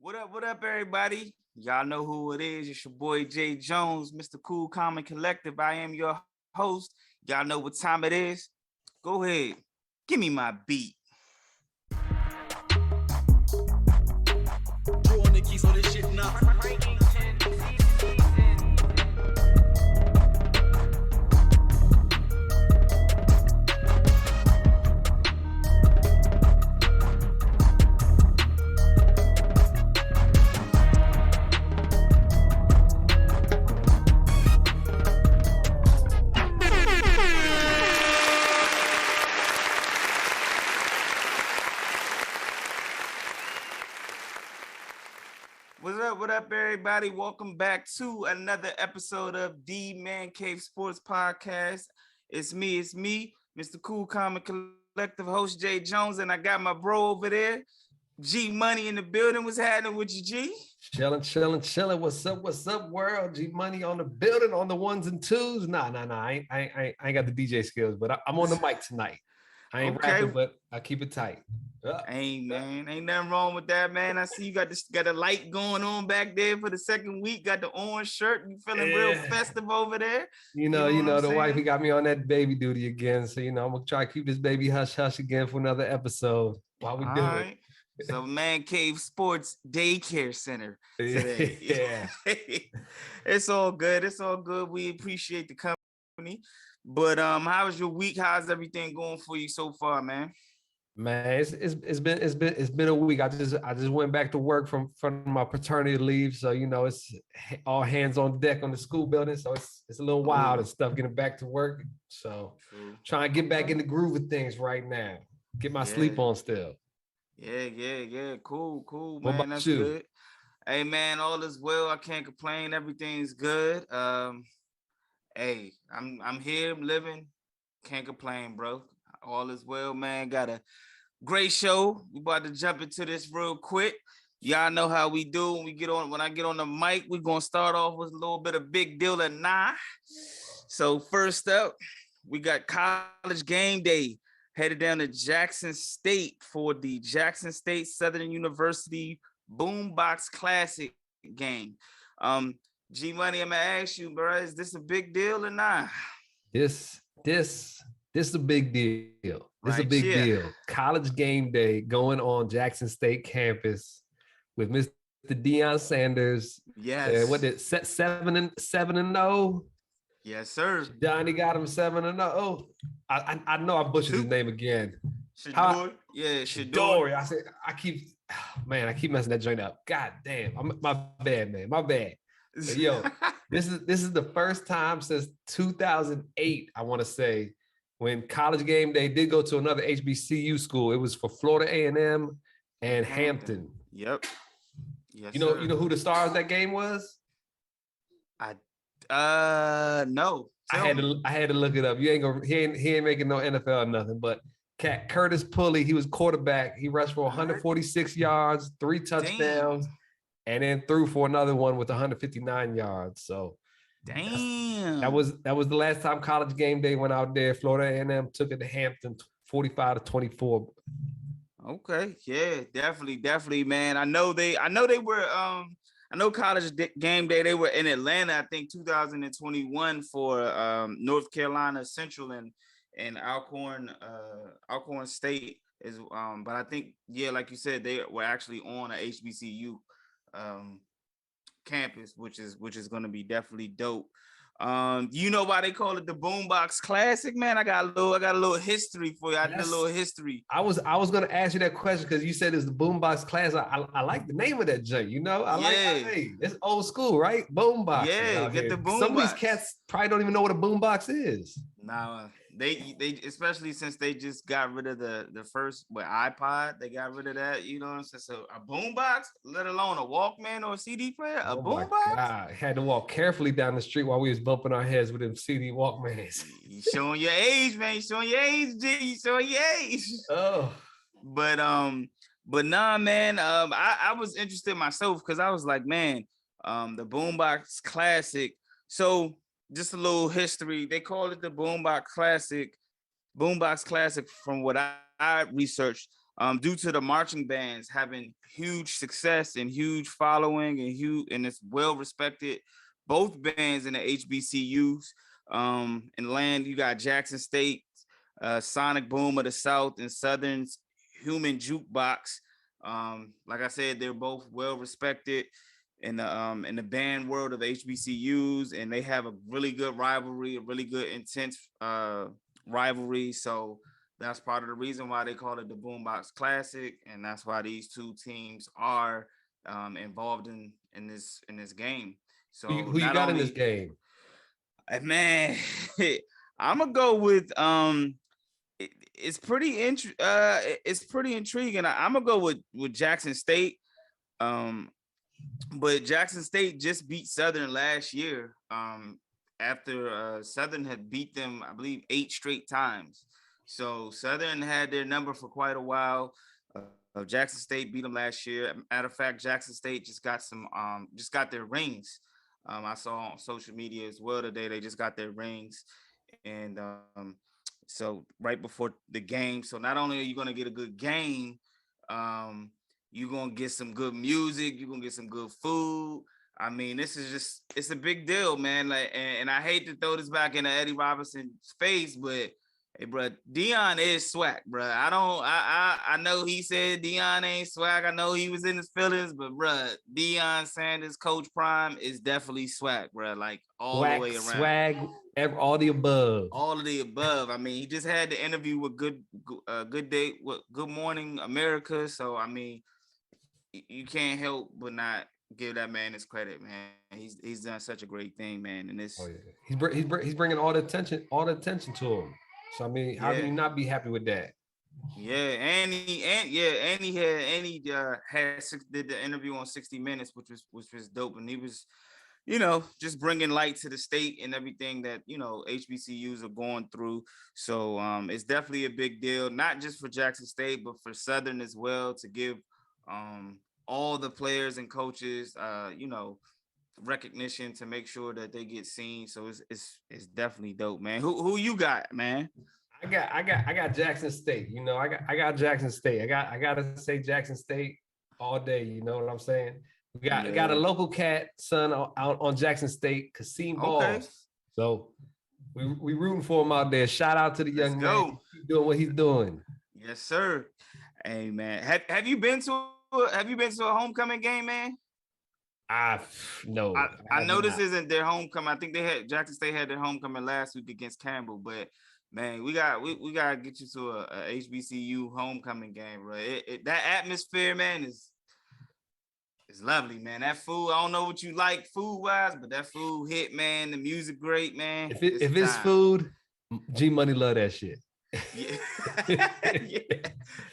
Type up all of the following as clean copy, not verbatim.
What up, everybody? Y'all know who it is. It's your boy Jae Jones, Mr. Cool Common Collective. I am your host. Y'all know what time it is. Go ahead. Give me my beat. Throwing the keys on this shit now. What up, everybody? Welcome back to another episode of Thee ManCave Sports Podcast. It's me, Mr. Cool Common Collective host Jae Jones, and I got my bro over there, G Money in the building. What's happening with you, G? Chilling. What's up, world? G Money on the building on the ones and twos. Nah. I ain't got the DJ skills, but I'm on the mic tonight. I ain't rapping, but I keep it tight. Ain't nothing wrong with that, man. I see you got a light going on back there for the second week. Got the orange shirt. You feeling real festive over there? You know, the wifey got me on that baby duty again. So I'm gonna try to keep this baby hush again for another episode while we do it. So Man Cave Sports Daycare Center today. Yeah. It's all good. We appreciate the company. But how was your week? How's everything going for you so far, man? Man, it's been a week. I just went back to work from my paternity leave, so it's all hands on deck on the school building. So it's a little wild and stuff getting back to work. So trying to get back in the groove of things right now. Get my sleep on still. Yeah. Cool, man. What about That's you? good. Hey, man, all is well. I can't complain. Everything's good. Hey, I'm here, I'm living. Can't complain, bro. All is well, man. Got a great show. We about to jump into this real quick. Y'all know how we do when I get on the mic. We're gonna start off with a little bit of big deal or nah. So first up, we got college game day headed down to Jackson State for the Jackson State Southern University Boombox Classic game. G Money, I'm gonna ask you, bro, is this a big deal or not? This is a big deal. This is a big deal. College game day going on Jackson State campus with Mr. Deion Sanders. Yes. What did 7-0? Yes, sir. Johnny got him 7-0. I know I butchered his name again. Shador. Shador. I keep messing that joint up. God damn. My bad, man. My bad. But yo, this is the first time since 2008, I want to say, when college game day did go to another HBCU school. It was for Florida A&M and Hampton. Yep. Yes, you know who the stars of that game was? No. I had to look it up. He ain't making no NFL or nothing, but Curtis Pulley, he was quarterback. He rushed for 146 yards, 3 touchdowns, and then threw for another one with 159 yards. So damn. That was the last time college game day went out there. Florida A&M took it to Hampton 45-24. Okay. Yeah, definitely, man. I know college game day, they were in Atlanta, I think 2021 for North Carolina Central and Alcorn State is but I think, like you said, they were actually on a HBCU campus, which is going to be definitely dope. You know why they call it the Boombox Classic, man? I got a little history for you. I did a little history. I was going to ask you that question because you said it's the Boombox Classic. I like the name of that joint. It's old school, right? Boombox. Yeah, get the boombox. Some of these cats probably don't even know what a boombox is. Nah, they especially since they just got rid of the first iPod, they got rid of that. You know what I'm saying? So a boombox, let alone a Walkman or a CD player, a boombox. I had to walk carefully down the street while we was bumping our heads with them CD Walkmans. You showing your age, man. You showing your age, G. You showing your age. Oh, but nah, man. I was interested myself because I was like, man, the Boombox Classic. So just a little history. They call it the Boombox Classic from what I researched. due to the marching bands having huge success and huge following and it's well respected. Both bands in the HBCUs. In land, you got Jackson State, Sonic Boom of the South, and Southern's Human Jukebox. Like I said, they're both well respected in the band world of HBCUs, and they have a really good rivalry, a really good intense rivalry. So that's part of the reason why they call it the Boombox Classic, and that's why these two teams are involved in this game. So Who you not got in this only, game? man, I'm gonna go with it's pretty intriguing. I'm gonna go with Jackson State. Um, but Jackson State just beat Southern last year. After Southern had beat them, I believe 8 straight times. So Southern had their number for quite a while. Jackson State beat them last year. Matter of fact, Jackson State just got their rings. I saw on social media as well today. They just got their rings, and so right before the game. So not only are you going to get a good game, um, you're gonna get some good music. You're gonna get some good food. I mean, it's a big deal, man. Like, and I hate to throw this back into Eddie Robinson's face, but hey, bro, Dion is swag, bro. I know he said Dion ain't swag. I know he was in his feelings, but bro, Dion Sanders, Coach Prime is definitely swag, bro. Like all the way around. Swag, all the above. All of the above. I mean, he just had the interview with Good Day, with Good Morning America. So I mean, you can't help but not give that man his credit, man. He's done such a great thing, man. And this, Oh yeah, he's bringing all the attention to him. So I mean, how can you not be happy with that? Yeah, and did the interview on 60 Minutes, which was dope, and he was, just bringing light to the state and everything that HBCUs are going through. So it's definitely a big deal, not just for Jackson State, but for Southern as well, to give all the players and coaches, recognition, to make sure that they get seen. So it's definitely dope, man. Who you got, man? I got Jackson State. I got Jackson State. I gotta say Jackson State all day. You know what I'm saying? We got a local cat son out on Jackson State, Kasim Balls. So we rooting for him out there. Shout out to the young man. Keep doing what he's doing. Yes, sir. Hey, man, have you been to a homecoming game, man? No. I know this isn't their homecoming. I think Jackson State had their homecoming last week against Campbell, but man, we gotta get you to a HBCU homecoming game, bro. That atmosphere, man, is lovely, man. That food, I don't know what you like food wise, but that food hit, man. The music great, man. If it's food, G Money love that shit. Yeah. Yeah.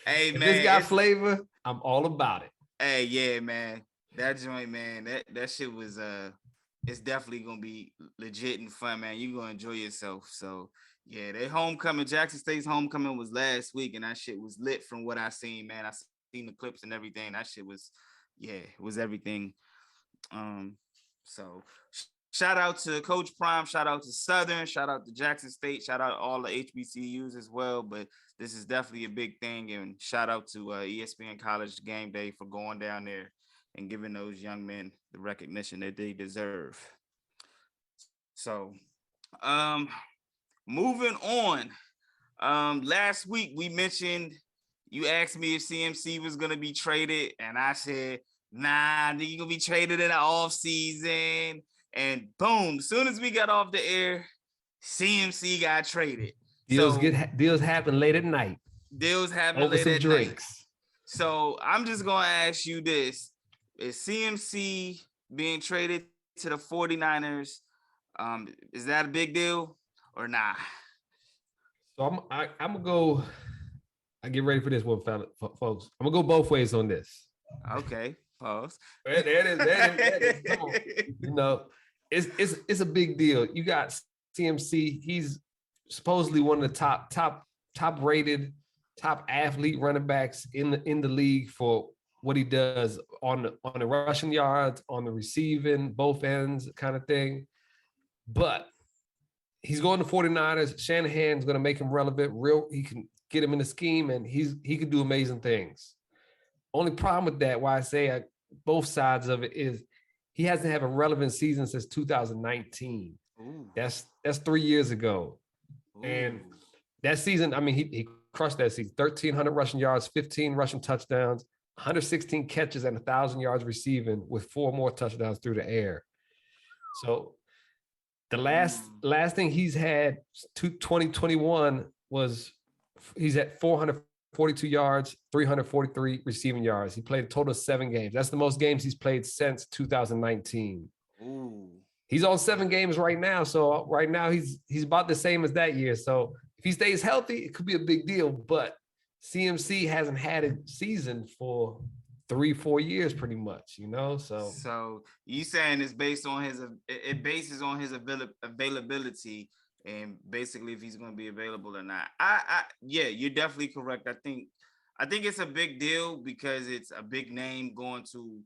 Hey, if man, it's got flavor, I'm all about it. Hey, yeah, man. That joint, man, that shit was it's definitely gonna be legit and fun, man. You're gonna enjoy yourself. So yeah, their homecoming, Jackson State's homecoming was last week, and that shit was lit from what I seen, man. I seen the clips and everything. That shit was, it was everything. So shout out to Coach Prime, shout out to Southern, shout out to Jackson State, shout out to all the HBCUs as well. But this is definitely a big thing, and shout out to ESPN College Game Day for going down there and giving those young men the recognition that they deserve. So, moving on. Last week we mentioned, you asked me if CMC was gonna be traded, and I said, nah, he's gonna be traded in the off season. And boom, as soon as we got off the air, CMC got traded. Deals happen late at night. Deals happen over late some at drinks. night. So I'm just gonna ask you this: is CMC being traded to the 49ers? Is that a big deal or not? So I'm gonna go. I get ready for this one, folks. I'm gonna go both ways on this. Okay, pause. There it is. Come on. It's a big deal. You got CMC. He's supposedly one of the top rated, top athlete running backs in the league for what he does on the rushing yards, on the receiving, both ends kind of thing. But he's going to 49ers. Shanahan's going to make him relevant. He can get him in the scheme, and he could do amazing things. Only problem with that, why I say both sides of it, is he hasn't had a relevant season since 2019. Ooh. That's 3 years ago. Ooh. And that season, I mean, he crushed that season. 1,300 rushing yards, 15 rushing touchdowns, 116 catches, and 1,000 yards receiving, with 4 more touchdowns through the air. So the last thing he's had, 2021, was he's at 442 yards, 343 receiving yards. He played a total of 7 games. That's the most games he's played since 2019. Ooh. He's on 7 games right now. So right now he's about the same as that year. So if he stays healthy, it could be a big deal. But CMC hasn't had a season for 3-4 years, pretty much, you know. So you saying it's based on it bases on his availability, and basically if he's going to be available or not. Yeah, you're definitely correct. I think it's a big deal because it's a big name going to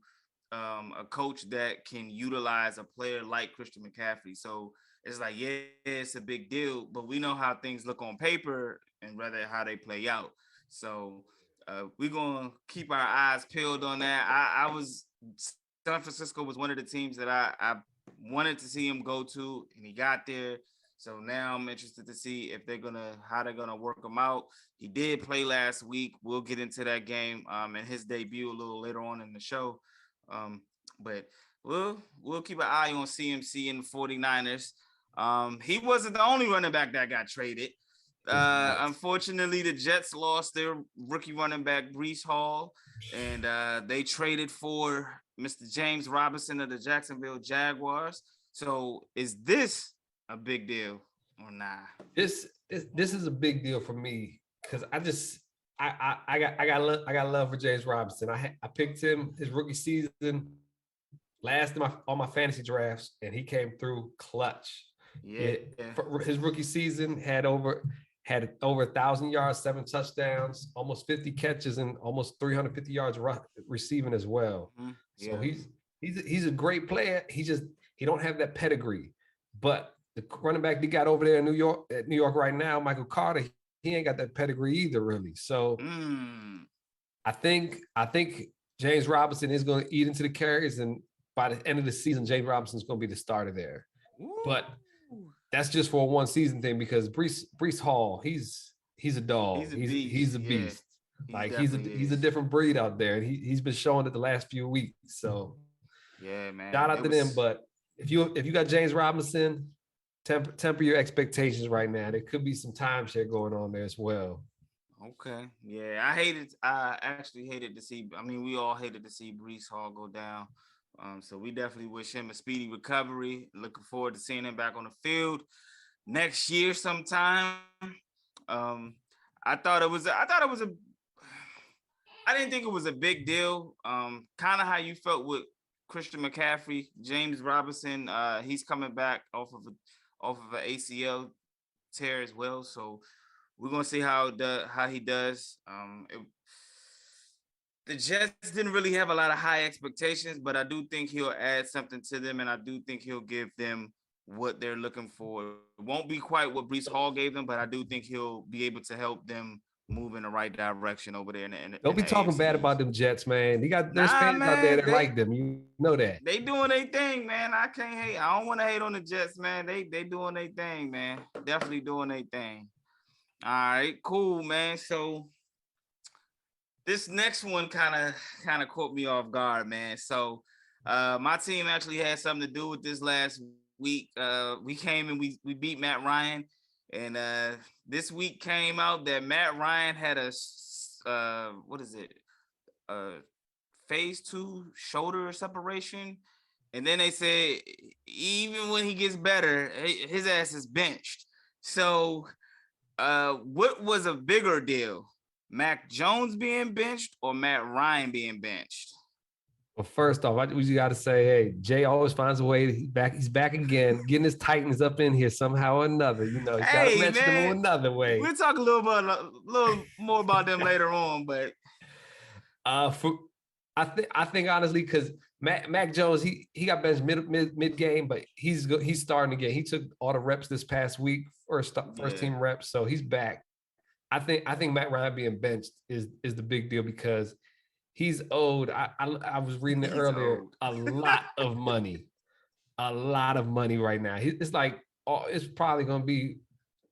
a coach that can utilize a player like Christian McCaffrey. So it's like, yeah, it's a big deal, but we know how things look on paper and rather how they play out. So we're going to keep our eyes peeled on that. San Francisco was one of the teams that I wanted to see him go to, and he got there. So now I'm interested to see if how they're gonna work him out. He did play last week. We'll get into that game and his debut a little later on in the show. But we'll keep an eye on CMC and the 49ers. He wasn't the only running back that got traded. Unfortunately, the Jets lost their rookie running back, Breece Hall, and they traded for Mr. James Robinson of the Jacksonville Jaguars. So is this a big deal or not? This is a big deal for me because I got love for James Robinson. I picked him his rookie season last in all my fantasy drafts, and he came through clutch. Yeah. His rookie season had over 1,000 yards, 7 touchdowns, almost 50 catches, and almost 350 yards receiving as well. Mm-hmm. Yeah. So he's a great player. He don't have that pedigree. But the running back they got over there in New York right now, Michael Carter, he ain't got that pedigree either, really. So I think James Robinson is going to eat into the carries, and by the end of the season, James Robinson is going to be the starter there. Ooh. But that's just for a 1 season thing because Breece Hall, he's a dog. He's a beast. Like he's a different breed out there, and he's been showing it the last few weeks. So yeah, man. Shout out to them. But if you got James Robinson, temper your expectations right now. There could be some timeshare going on there as well. Okay. Yeah, I actually hated to see. I mean, we all hated to see Breece Hall go down. So we definitely wish him a speedy recovery. Looking forward to seeing him back on the field next year sometime. I didn't think it was a big deal. Kind of how you felt with Christian McCaffrey, James Robinson. He's coming back off of an ACL tear as well. So we're gonna see how he does. The Jets didn't really have a lot of high expectations, but I do think he'll add something to them, and I do think he'll give them what they're looking for. It won't be quite what Breece Hall gave them, but I do think he'll be able to help them move in the right direction over there. Don't be talking bad about them Jets, man. There's fans out there that like them. You know that. They doing their thing, man. I can't hate. I don't want to hate on the Jets, man. They doing their thing, man. Definitely doing their thing. All right, cool, man. So this next one kind of caught me off guard, man. So my team actually had something to do with this last week. We came and we beat Matt Ryan. And this week came out that Matt Ryan had a phase 2 shoulder separation. And then they said, even when he gets better, his ass is benched. So what was a bigger deal? Mac Jones being benched or Matt Ryan being benched? Well, first off, we got to say, hey, Jay always finds a way. He's back again, getting his Titans up in here somehow or another. You know, he's got to mention them another way. We'll talk a little more about them later on, but I think honestly, because Mac Jones, he got benched mid game, but he's starting again. He took all the reps this past week, first team reps, so he's back. I think Matt Ryan being benched is the big deal because he's owed. I was reading it He's earlier. old. A lot of money, right now. It's like it's probably going to be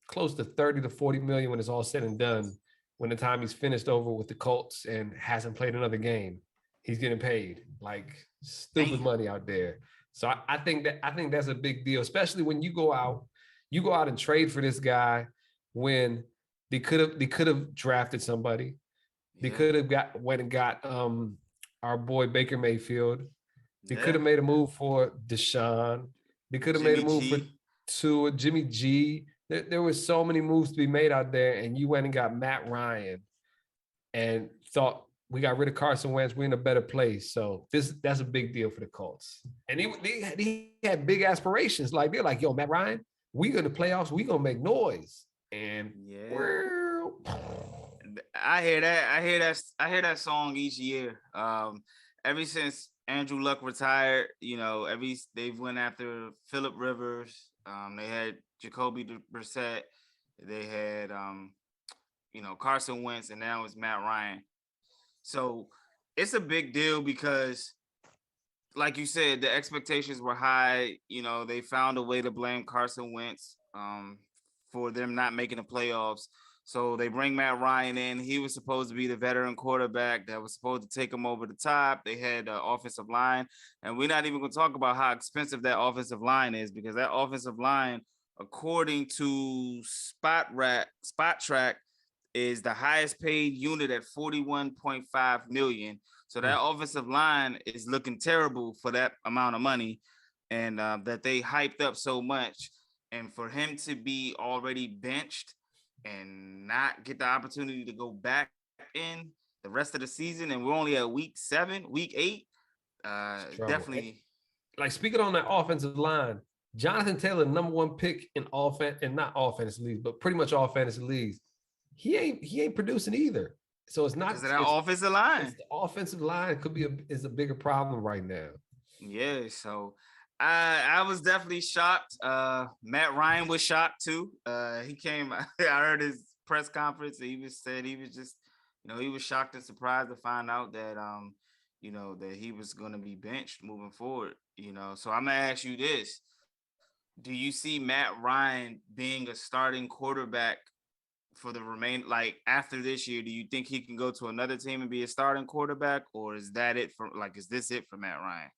close to 30 to 40 million when it's all said and done. When the time he's finished over with the Colts and hasn't played another game, he's getting paid like stupid Damn. money out there. So I think that's a big deal, especially when you go out and trade for this guy when they could have drafted somebody. They Yeah. could have went and got our boy Baker Mayfield. They could Yeah. have made a move for Deshaun. They could have made a Jimmy move for G. Jimmy G. There was so many moves to be made out there, and you went and got Matt Ryan and thought we got rid of Carson Wentz, we're in a better place. So that's a big deal for the Colts. And he had big aspirations. Like they're like, yo, Matt Ryan, we go to playoffs, we gonna make noise. And Yeah. I hear that. I hear that song each year. Ever since Andrew Luck retired, they've went after Phillip Rivers. They had Jacoby Brissett. They had Carson Wentz, and now it's Matt Ryan. So it's a big deal because, like you said, the expectations were high. They found a way to blame Carson Wentz for them not making the playoffs. So they bring Matt Ryan in. He was supposed to be the veteran quarterback that was supposed to take him over the top. They had an offensive line, and we're not even going to talk about how expensive that offensive line is, because that offensive line, according to Spot Track, is the highest paid unit at 41.5 million. So that offensive line is looking terrible for that amount of money, and that they hyped up so much. And for him to be already benched and not get the opportunity to go back in the rest of the season, and we're only at week 8, definitely. Like speaking on that offensive line, Jonathan Taylor, number one pick in offense, and not all fantasy leagues, but pretty much all fantasy leagues. He ain't producing either. So it's not because of that offensive line. It's the offensive line is a bigger problem right now. Yeah, so I was definitely shocked. Matt Ryan was shocked too. He came. I heard his press conference. And he was just, he was shocked and surprised to find out that that he was going to be benched moving forward. So I'm gonna ask you this: do you see Matt Ryan being a starting quarterback for the after this year? Do you think he can go to another team and be a starting quarterback, or is this it for Matt Ryan?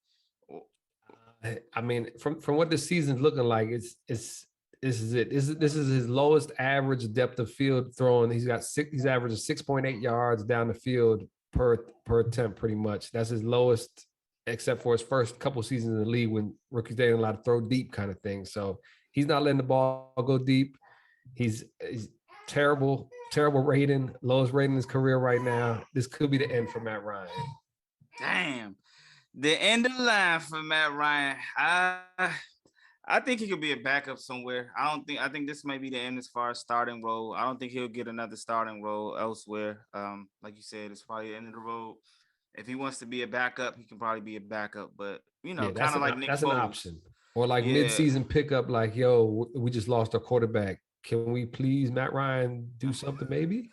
I mean, from what the season's looking like, this is it. This is his lowest average depth of field throwing. He's averaging 6.8 yards down the field per attempt, pretty much. That's his lowest, except for his first couple seasons in the league when rookies didn't allowed to throw deep kind of thing. So he's not letting the ball go deep. He's terrible rating, lowest rating in his career right now. This could be the end for Matt Ryan. Damn. The end of the line for Matt Ryan. I think he could be a backup somewhere. I think this may be the end as far as starting role. I don't think he'll get another starting role elsewhere. Like you said, it's probably the end of the road. If he wants to be a backup, he can probably be a backup. But kind of like Nick Foles. That's an option. Or like mid-season pickup, like, yo, we just lost our quarterback. Can we please, Matt Ryan, do something maybe?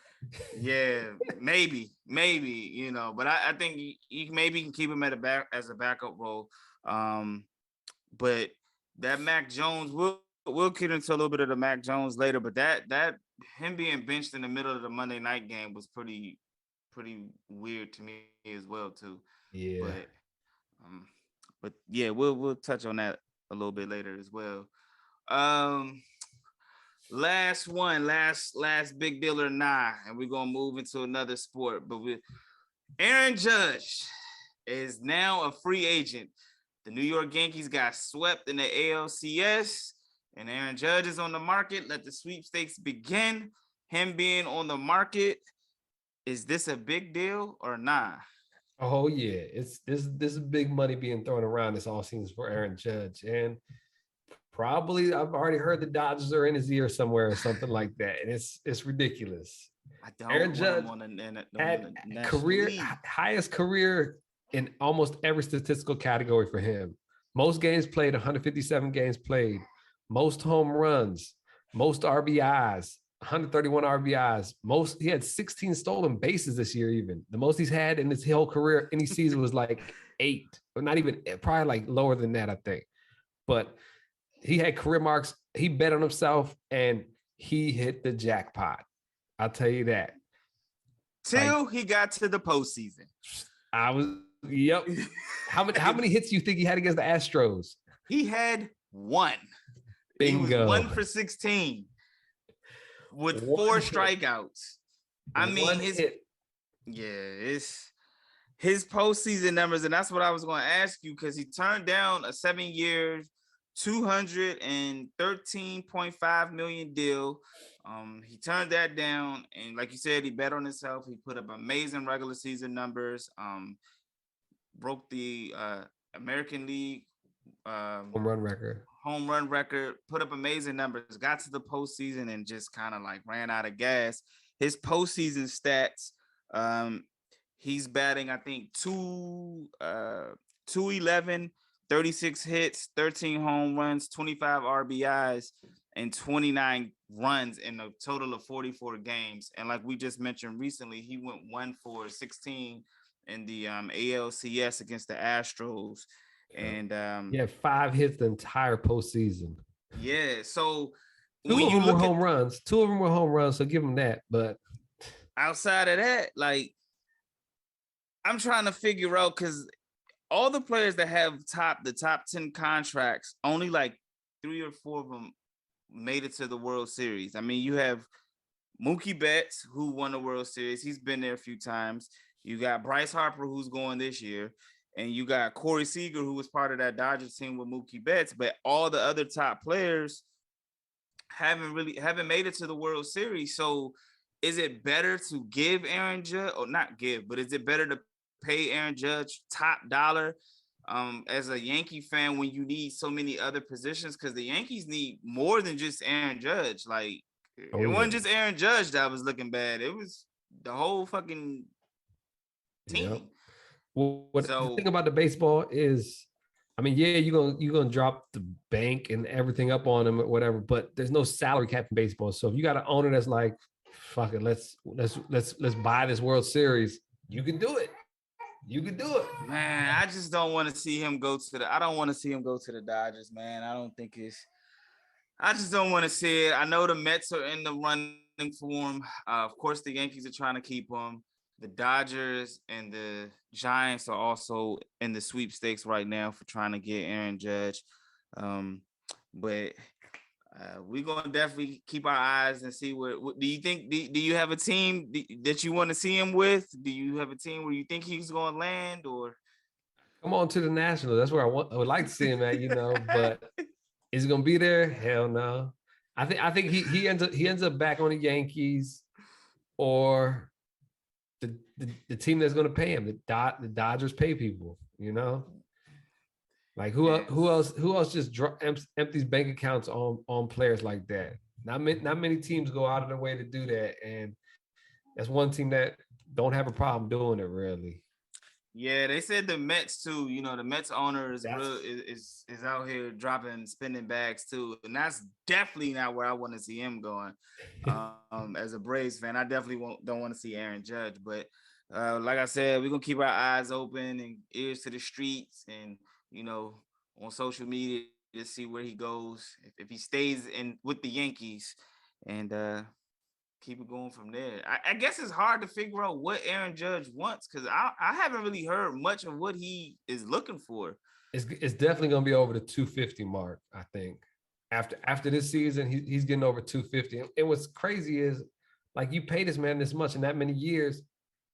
Yeah, maybe, but I think you maybe can keep him as a backup role. But that Mac Jones, we'll get into a little bit of the Mac Jones later, but that him being benched in the middle of the Monday night game was pretty weird to me as well too. Yeah. But yeah, we'll touch on that a little bit later as well. Last big deal or not, and we're gonna move into another sport. But Aaron Judge is now a free agent. The New York Yankees got swept in the ALCS, and Aaron Judge is on the market. Let the sweepstakes begin. Him being on the market, is this a big deal or not? Oh yeah, this is big money being thrown around this all season for Aaron Judge, and probably I've already heard the Dodgers are in his ear somewhere or something like that, and it's ridiculous. Aaron Judge had highest career in almost every statistical category for him. Most games played, 157 games played, most home runs, most RBIs, 131 RBIs. He had 16 stolen bases this year. Even the most he's had in his whole career, any season was like 8, or not even, probably like lower than that, I think. But he had career marks. He bet on himself, and he hit the jackpot. I'll tell you that. Till he got to the postseason. Yep. How many hits do you think he had against the Astros? He had 1. Bingo. He was 1 for 16 with 4 strikeouts. I mean, it's his postseason numbers, and that's what I was going to ask you, because he turned down a 7-year, $213.5 million deal. He turned that down, and like you said, he bet on himself. He put up amazing regular season numbers. Broke the American League home run record, put up amazing numbers, got to the postseason and just kind of like ran out of gas. His postseason stats, he's batting, I think, 211, 36 hits, 13 home runs, 25 RBIs, and 29 runs in a total of 44 games. And like we just mentioned recently, he went 1 for 16 in the ALCS against the Astros. And he had 5 hits the entire postseason. Yeah, so two of them were home runs. So give him that. But outside of that, like, I'm trying to figure out, because all the players that have the top 10 contracts, only like 3 or 4 of them made it to the World Series. I mean, you have Mookie Betts, who won the World Series. He's been there a few times. You got Bryce Harper, who's going this year. And you got Corey Seager, who was part of that Dodgers team with Mookie Betts. But all the other top players haven't made it to the World Series. So is it better to give Aaron Judge, or not give, but is it better to pay Aaron Judge top dollar as a Yankee fan when you need so many other positions? Because the Yankees need more than just Aaron Judge. Like, it wasn't just Aaron Judge that was looking bad. It was the whole fucking team. Yep. Well, the thing about the baseball is, I mean, yeah, you're gonna drop the bank and everything up on them or whatever, but there's no salary cap in baseball. So if you got an owner that's like, fuck it, let's buy this World Series, you can do it. You can do it. Man, I just don't want to see him go to I don't want to see him go to the Dodgers, man. I just don't want to see it. I know the Mets are in the running for him. Of course, the Yankees are trying to keep him. The Dodgers and the Giants are also in the sweepstakes right now for trying to get Aaron Judge. But we're going to definitely keep our eyes and see what do you think? Do you have a team that you want to see him with? Do you have a team where you think he's going to land, or? Come on to the Nationals. That's where I would like to see him at, but is he going to be there? Hell no. I think he ends up back on the Yankees, or the team that's going to pay him. The Dodgers pay people, like who else just empties bank accounts on players like that? Not many teams go out of their way to do that, and that's one team that don't have a problem doing it, really. Yeah, they said the Mets too. The Mets owner is out here spending bags too, and that's definitely not where I want to see him going. As a Braves fan, I definitely don't want to see Aaron Judge. But like I said, we're gonna keep our eyes open and ears to the streets, and on social media to see where he goes. If he stays with the Yankees, and keep it going from there. I guess it's hard to figure out what Aaron Judge wants, because I haven't really heard much of what he is looking for. It's definitely going to be over the 250 mark, I think. After this season, he's getting over 250. And what's crazy is, like, you pay this man this much in that many years,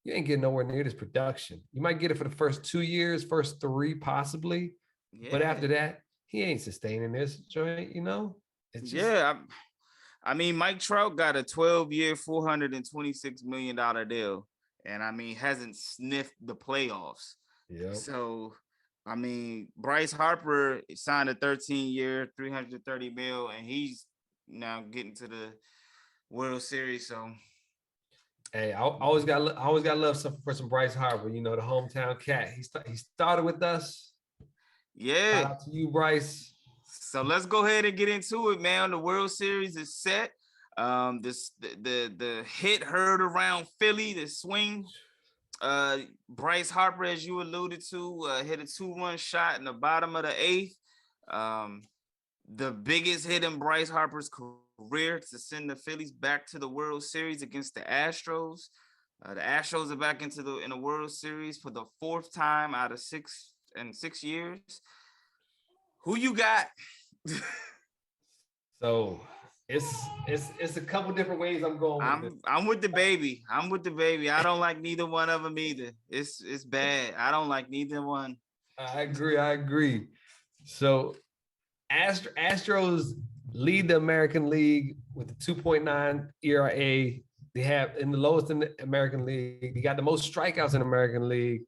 you ain't getting nowhere near this production. You might get it for the first 2 years, first 3 possibly. Yeah. But after that, he ain't sustaining this joint, It's just, yeah. I mean, Mike Trout got a 12-year, $426 million deal, and I mean, hasn't sniffed the playoffs. Yeah. So, I mean, Bryce Harper signed a 13-year, $330 million, and he's now getting to the World Series. So, hey, I always got love for some Bryce Harper. The hometown cat. He started with us. Yeah. Shout out to you, Bryce. So let's go ahead and get into it, man. The World Series is set. The hit heard around Philly, the swing. Bryce Harper, as you alluded to, hit a 2-1 shot in the bottom of the eighth. The biggest hit in Bryce Harper's career to send the Phillies back to the World Series against the Astros. The Astros are back in the World Series for the 4th time out of 6 years. Who you got? So it's a couple different ways I'm going with this. I'm with the baby. I'm with the baby. I don't like neither one of them either. It's bad. I don't like neither one. I agree. So Astros lead the American League with a 2.9 ERA. They have in the lowest in the American League. They got the most strikeouts in the American League.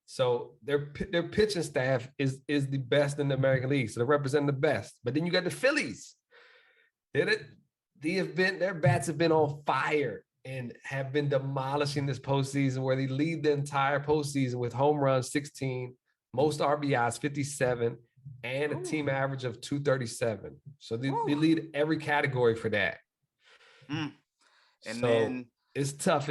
So their pitching staff is the best in the American League. So they represent the best. But then you got the Phillies. Their bats have been on fire and have been demolishing this postseason, where they lead the entire postseason with home runs 16, most RBIs 57, and a team average of 237. So they lead every category for that. And so then it's tough.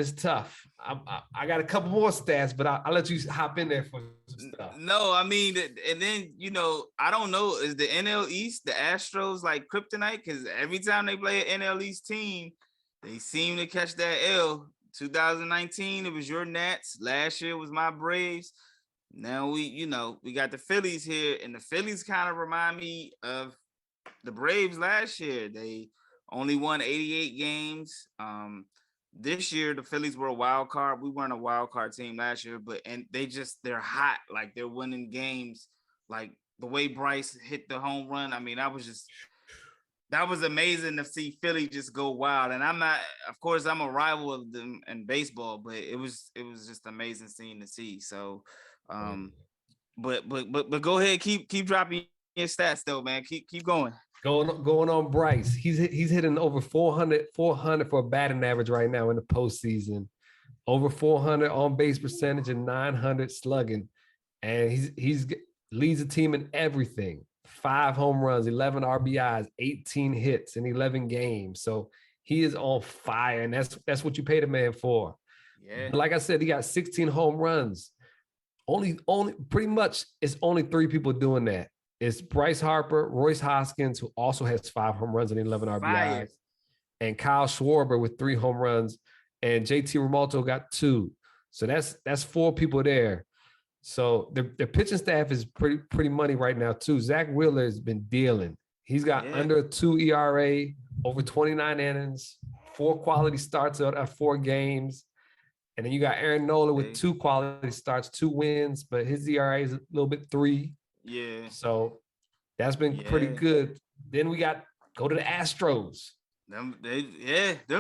I got a couple more stats, but I'll let you hop in there for some stuff. No, I mean, and then, I don't know, is the NL East, the Astros, like kryptonite? Because every time they play an NL East team, they seem to catch that L. 2019, it was your Nats. Last year was my Braves. Now we got the Phillies here, and the Phillies kind of remind me of the Braves last year. They only won 88 games. This year the Phillies were a wild card. We weren't a wild card team last year, and they're hot. Like, they're winning games. Like the way Bryce hit the home run. I mean, that was amazing to see Philly just go wild. And I'm a rival of them in baseball, but it was just amazing scene to see. So, but go ahead, keep dropping your stats though, man. Keep going. Going on Bryce. He's hitting over 400 for a batting average right now in the postseason. Over 400 on base percentage and 900 slugging. And he's leads the team in everything. 5 home runs, 11 RBIs, 18 hits in 11 games. So he is on fire, and that's what you pay the man for. Yeah. But like I said, he got 16 home runs. Only pretty much it's only 3 people doing that. It's Bryce Harper, Royce Hoskins, who also has 5 home runs and 11 RBIs, and Kyle Schwarber with 3 home runs, and JT Realmuto got 2. So that's 4 people there. So their pitching staff is pretty money right now too. Zach Wheeler has been dealing. He's got under a 2 ERA, over 29 innings, 4 quality starts out at 4 games. And then you got Aaron Nola with 2 quality starts, 2 wins, but his ERA is a little bit 3. Yeah. So that's been pretty good. Then we go to the Astros. Them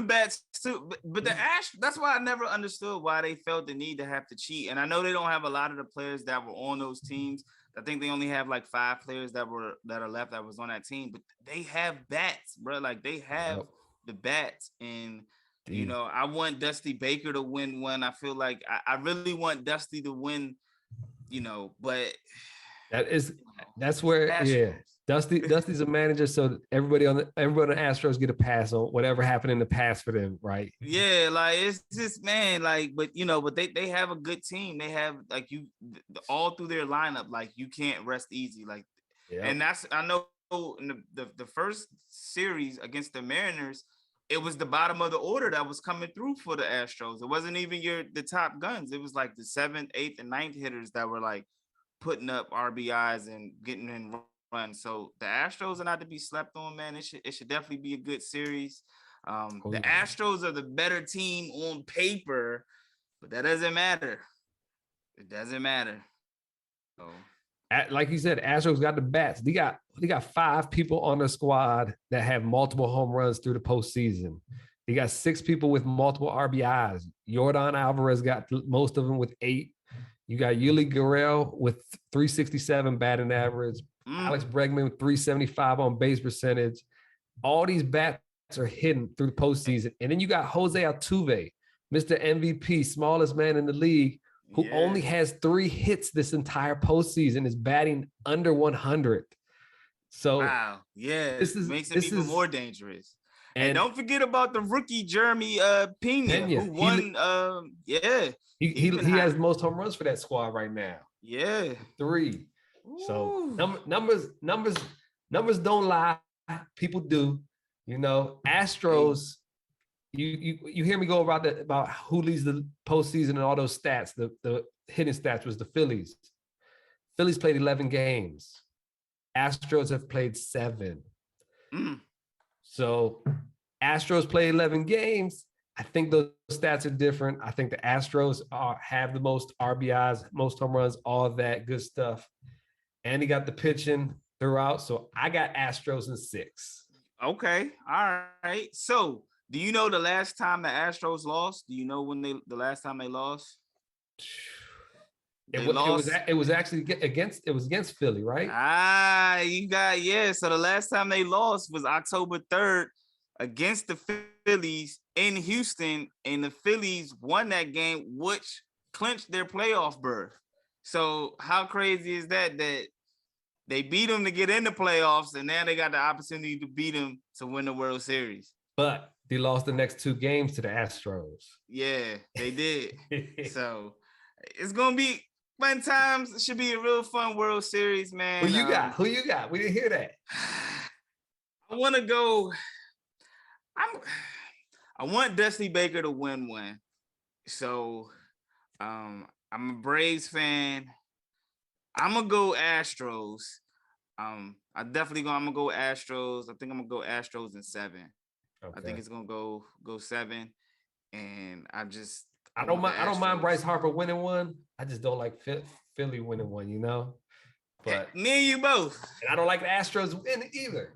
bats too. But the that's why I never understood why they felt the need to have to cheat. And I know they don't have a lot of the players that were on those teams. I think they only have like 5 players that are left that was on that team, but they have bats, bro. Like, they have the bats. And I want Dusty Baker to win one. I feel like I really want Dusty to win, but that's where Dusty's a manager, so everybody on the Astros get a pass on whatever happened in the past for them, right? Yeah, like, it's just, man, like, but they have a good team. They have, like, all through their lineup, like, you can't rest easy, like, and that's, I know in the first series against the Mariners, it was the bottom of the order that was coming through for the Astros. It wasn't even the top guns. It was like the 7th, 8th, and 9th hitters that were like putting up RBIs and getting in runs. So the Astros are not to be slept on, man. It should definitely be a good series. The Astros are the better team on paper, but that doesn't matter. It doesn't matter. So, like you said, Astros got the bats. They got 5 people on their squad that have multiple home runs through the postseason. They got 6 people with multiple RBIs. Yordan Alvarez got most of them with 8. You got Yuli Gurriel with 367 batting average. Alex Bregman with 375 on base percentage. All these bats are hitting through the postseason. And then you got Jose Altuve, Mr. MVP, smallest man in the league, who only has 3 hits this entire postseason, is batting under 100. So wow, this makes it even more dangerous. And don't forget about the rookie Jeremy Pena, Pena. who won. Yeah, He has the most home runs for that squad right now. Yeah, 3. So numbers don't lie. People do. You know, Astros. You hear me go about who leads the postseason and all those stats. The hitting stats was the Phillies. Phillies played 11 games. Astros have played 7. So Astros play 11 games. I think those stats are different. I think the Astros have the most RBIs, most home runs, all of that good stuff. And he got the pitching throughout. So I got Astros in 6. Okay. All right. So do you know the last time the Astros lost? Do you know when the last time they lost? It was actually against Philly, right? You got, so the last time they lost was October 3rd against the Phillies in Houston, and the Phillies won that game, which clinched their playoff berth. So how crazy is that they beat them to get in the playoffs, and now they got the opportunity to beat them to win the World Series? But they lost the next 2 games to the Astros. Yeah, they did. So it's gonna be fun times. It should be a real fun World Series, man. Who you got? We didn't hear that. I want to go. I want Dusty Baker to win one. So I'm a Braves fan. I'm gonna go Astros. I'm gonna go Astros. I think I'm gonna go Astros in 7. Okay. I think it's gonna go 7. And I don't mind Bryce Harper winning one. I just don't like Philly winning one, you know. But me and you both. And I don't like the Astros winning either.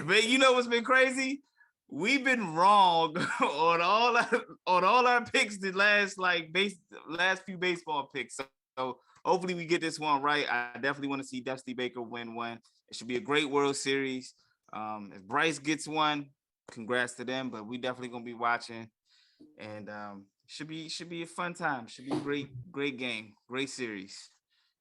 But you know what's been crazy? We've been wrong on all our picks the last few baseball picks. So hopefully we get this one right. I definitely want to see Dusty Baker win one. It should be a great World Series. If Bryce gets one, congrats to them. But we definitely gonna be watching, and should be a fun time. Should be a great game, great series.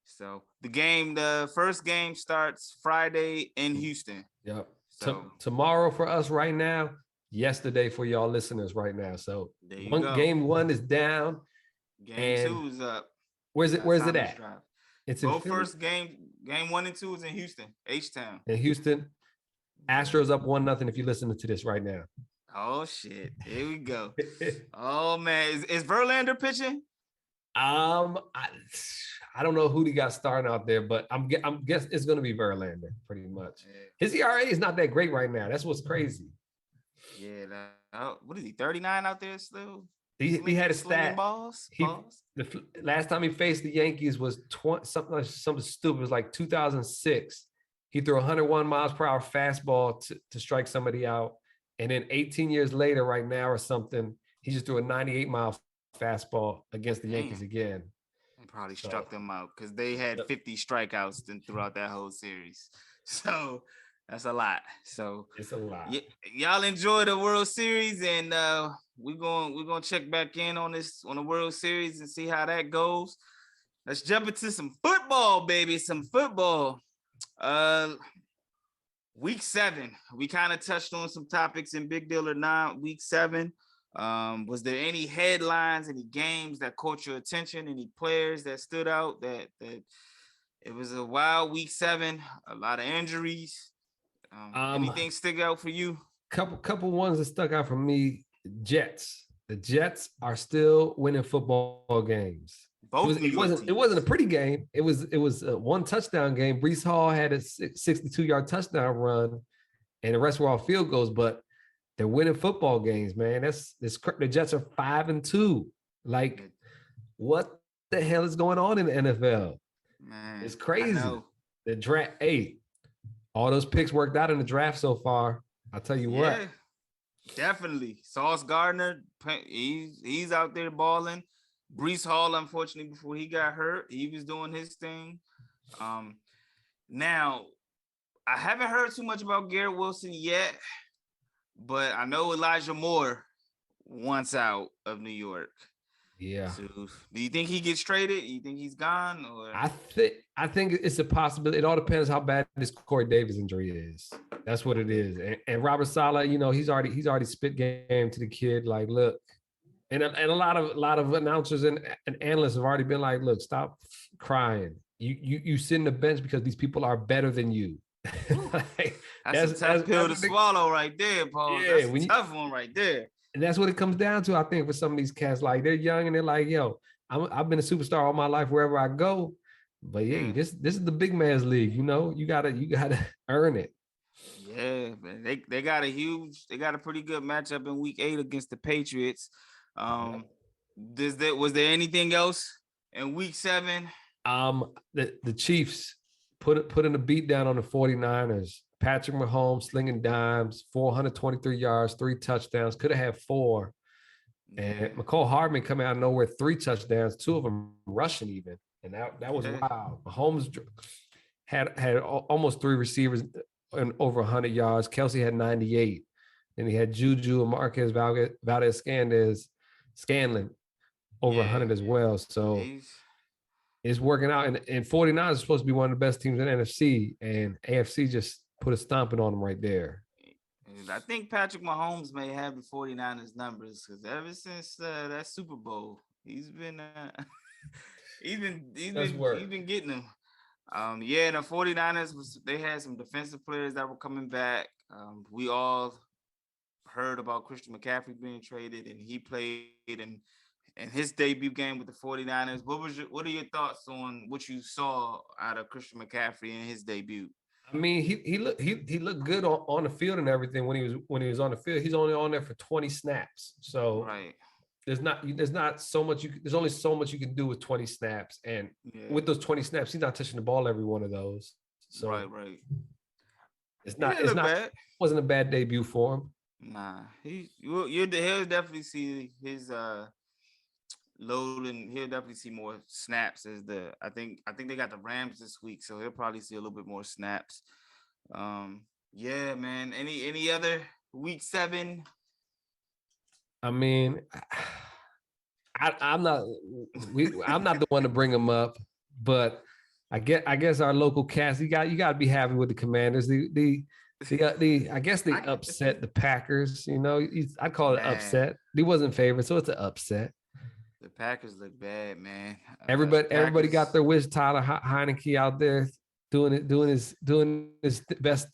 So the first game starts Friday in Houston. Yep. So tomorrow for us right now, yesterday for y'all listeners right now. So game 1 is down. Game 2 is up. Where's it at? It's in first game 1 and 2 is in Houston, H-Town. In Houston. Astros up 1-0 if you're listening to this right now. Oh shit. Here we go. Oh man. Is Verlander pitching? I don't know who he got starting out there, but I'm guess it's gonna be Verlander pretty much. Yeah. His ERA is not that great right now. That's what's crazy. Yeah. What is he? 39 out there still? He had a stat. Balls. The last time he faced the Yankees was something stupid. It was like 2006. He threw 101 miles per hour fastball to strike somebody out, and then 18 years later, right now or something, he just threw a 98-mile fastball against the Yankees again. Probably struck them out because they had 50 strikeouts throughout that whole series. So that's a lot. So it's a lot. Y'all enjoy the World Series, and we're gonna check back in on the World Series and see how that goes. Let's jump into some football, baby. Some football. Week 7. We kind of touched on some topics in Big Deal or Not. Week 7. Was there any headlines, any games that caught your attention, any players that stood out that it was a wild week 7, a lot of injuries? Anything stick out for you? Couple ones that stuck out for me. Jets. The Jets are still winning football games. It wasn't a pretty game. It was a 1 touchdown game. Breece Hall had a 62-yard touchdown run, and the rest were all field goals, but they're winning football games, man. The Jets are 5-2. Like, what the hell is going on in the NFL? Man, it's crazy. The draft, all those picks worked out in the draft so far. I'll tell you what. Definitely. Sauce Gardner, he's out there balling. Breece Hall, unfortunately, before he got hurt, he was doing his thing. Now, I haven't heard too much about Garrett Wilson yet, but I know Elijah Moore wants out of New York. Yeah. So, do you think he gets traded? You think he's gone, or I think it's a possibility. It all depends how bad this Corey Davis injury is. That's what it is. And Robert Saleh, he's already spit game to the kid. Like, look, and a lot of announcers and analysts have already been like, look, stop crying. You sit in the bench because these people are better than you. Like, that's a tough pill to swallow right there, Paul. yeah, That's a tough one right there. And that's what it comes down to. I think for some of these cats, like they're young and they're like, yo, I've been a superstar all my life wherever I go. But yeah, this is the big man's league. You gotta earn it. Yeah, man. They got a pretty good matchup in week 8 against the Patriots. Was there anything else in week 7? The Chiefs put in a beat down on the 49ers. Patrick Mahomes slinging dimes, 423 yards, 3 touchdowns. Could have had 4. And McCall Hardman coming out of nowhere, 3 touchdowns, 2 of them rushing even. And that was wild. Mahomes had almost 3 receivers and over 100 yards. Kelsey had 98. And he had Juju and Marquez Scanlon over 100 as well. So it's working out. And 49ers is supposed to be one of the best teams in the NFC. And AFC just put a stomping on them right there. I think Patrick Mahomes may have the 49ers numbers because ever since that Super Bowl, he's been getting them. And the 49ers they had some defensive players that were coming back. We all heard about Christian McCaffrey being traded, and he played in his debut game with the 49ers. What are your thoughts on what you saw out of Christian McCaffrey in his debut? I mean, he looked good on the field and everything when he was on the field. He's only on there for 20 snaps, so there's not so much there's only so much you can do with 20 snaps, and with those 20 snaps, he's not touching the ball every one of those. So right. It wasn't a bad debut for him. Nah, he'll definitely see his load, and he'll definitely see more snaps I think they got the Rams this week, so he'll probably see a little bit more snaps. Yeah, man. Any other week 7? I mean, I'm not the one to bring them up, but I guess our local cast, you got to be happy with the Commanders. I guess they upset the Packers. I'd call it upset. They wasn't favored, so it's an upset. The Packers look bad, man. Everybody got their wish. Tyler Heineke out there doing his best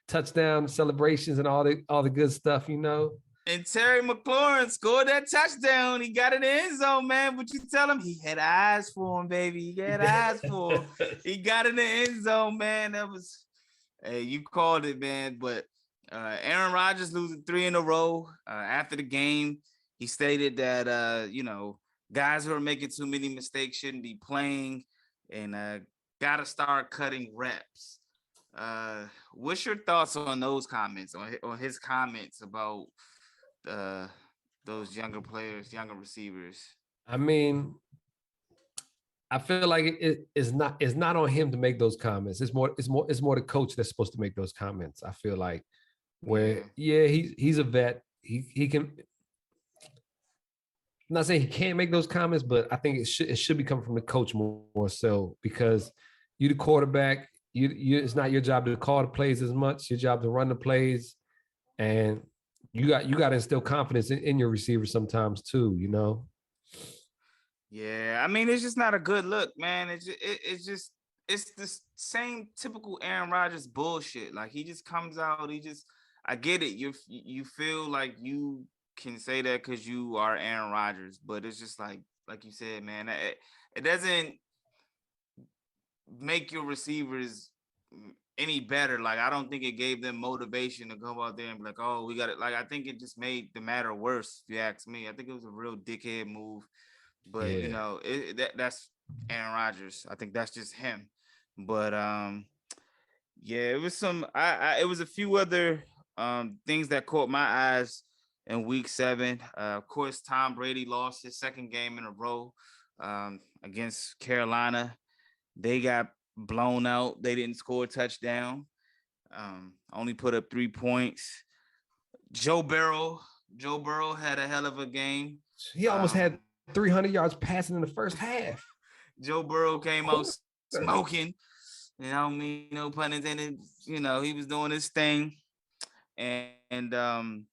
touchdown celebrations and all the good stuff, And Terry McLaurin scored that touchdown. He got in the end zone, man. But you tell him he had eyes for him, baby. He had eyes for him. He got in the end zone, man. Hey, you called it, man. But Aaron Rodgers losing 3 in a row. After the game, he stated that guys who are making too many mistakes shouldn't be playing, and gotta start cutting reps. What's your thoughts on those comments, on his comments about those younger players, younger receivers? I mean, I feel like it's not on him to make those comments. It's more the coach that's supposed to make those comments. I feel like he's a vet. He can. I'm not saying he can't make those comments, but I think it should be coming from the coach more so, because you the quarterback. It's not your job to call the plays as much. It's your job to run the plays, and you got to instill confidence in your receivers sometimes too. Yeah, I mean, it's just not a good look, man. It's the same typical Aaron Rodgers bullshit. Like, he just comes out. I get it. You feel like you can say that because you are Aaron Rodgers, but it's just like you said, man, it doesn't make your receivers any better. Like, I don't think it gave them motivation to go out there and be like, oh, we got it. Like, I think it just made the matter worse, if you ask me. I think it was a real dickhead move, but that's Aaron Rodgers. I think that's just him. But it was it was a few other things that caught my eyes in week 7. Of course, Tom Brady lost his 2nd game in a row against Carolina. They got blown out. They didn't score a touchdown. Only put up 3 points. Joe Burrow had a hell of a game. He almost had 300 yards passing in the first half. Joe Burrow came out smoking. And I don't mean no pun intended. You know, he was doing his thing. And the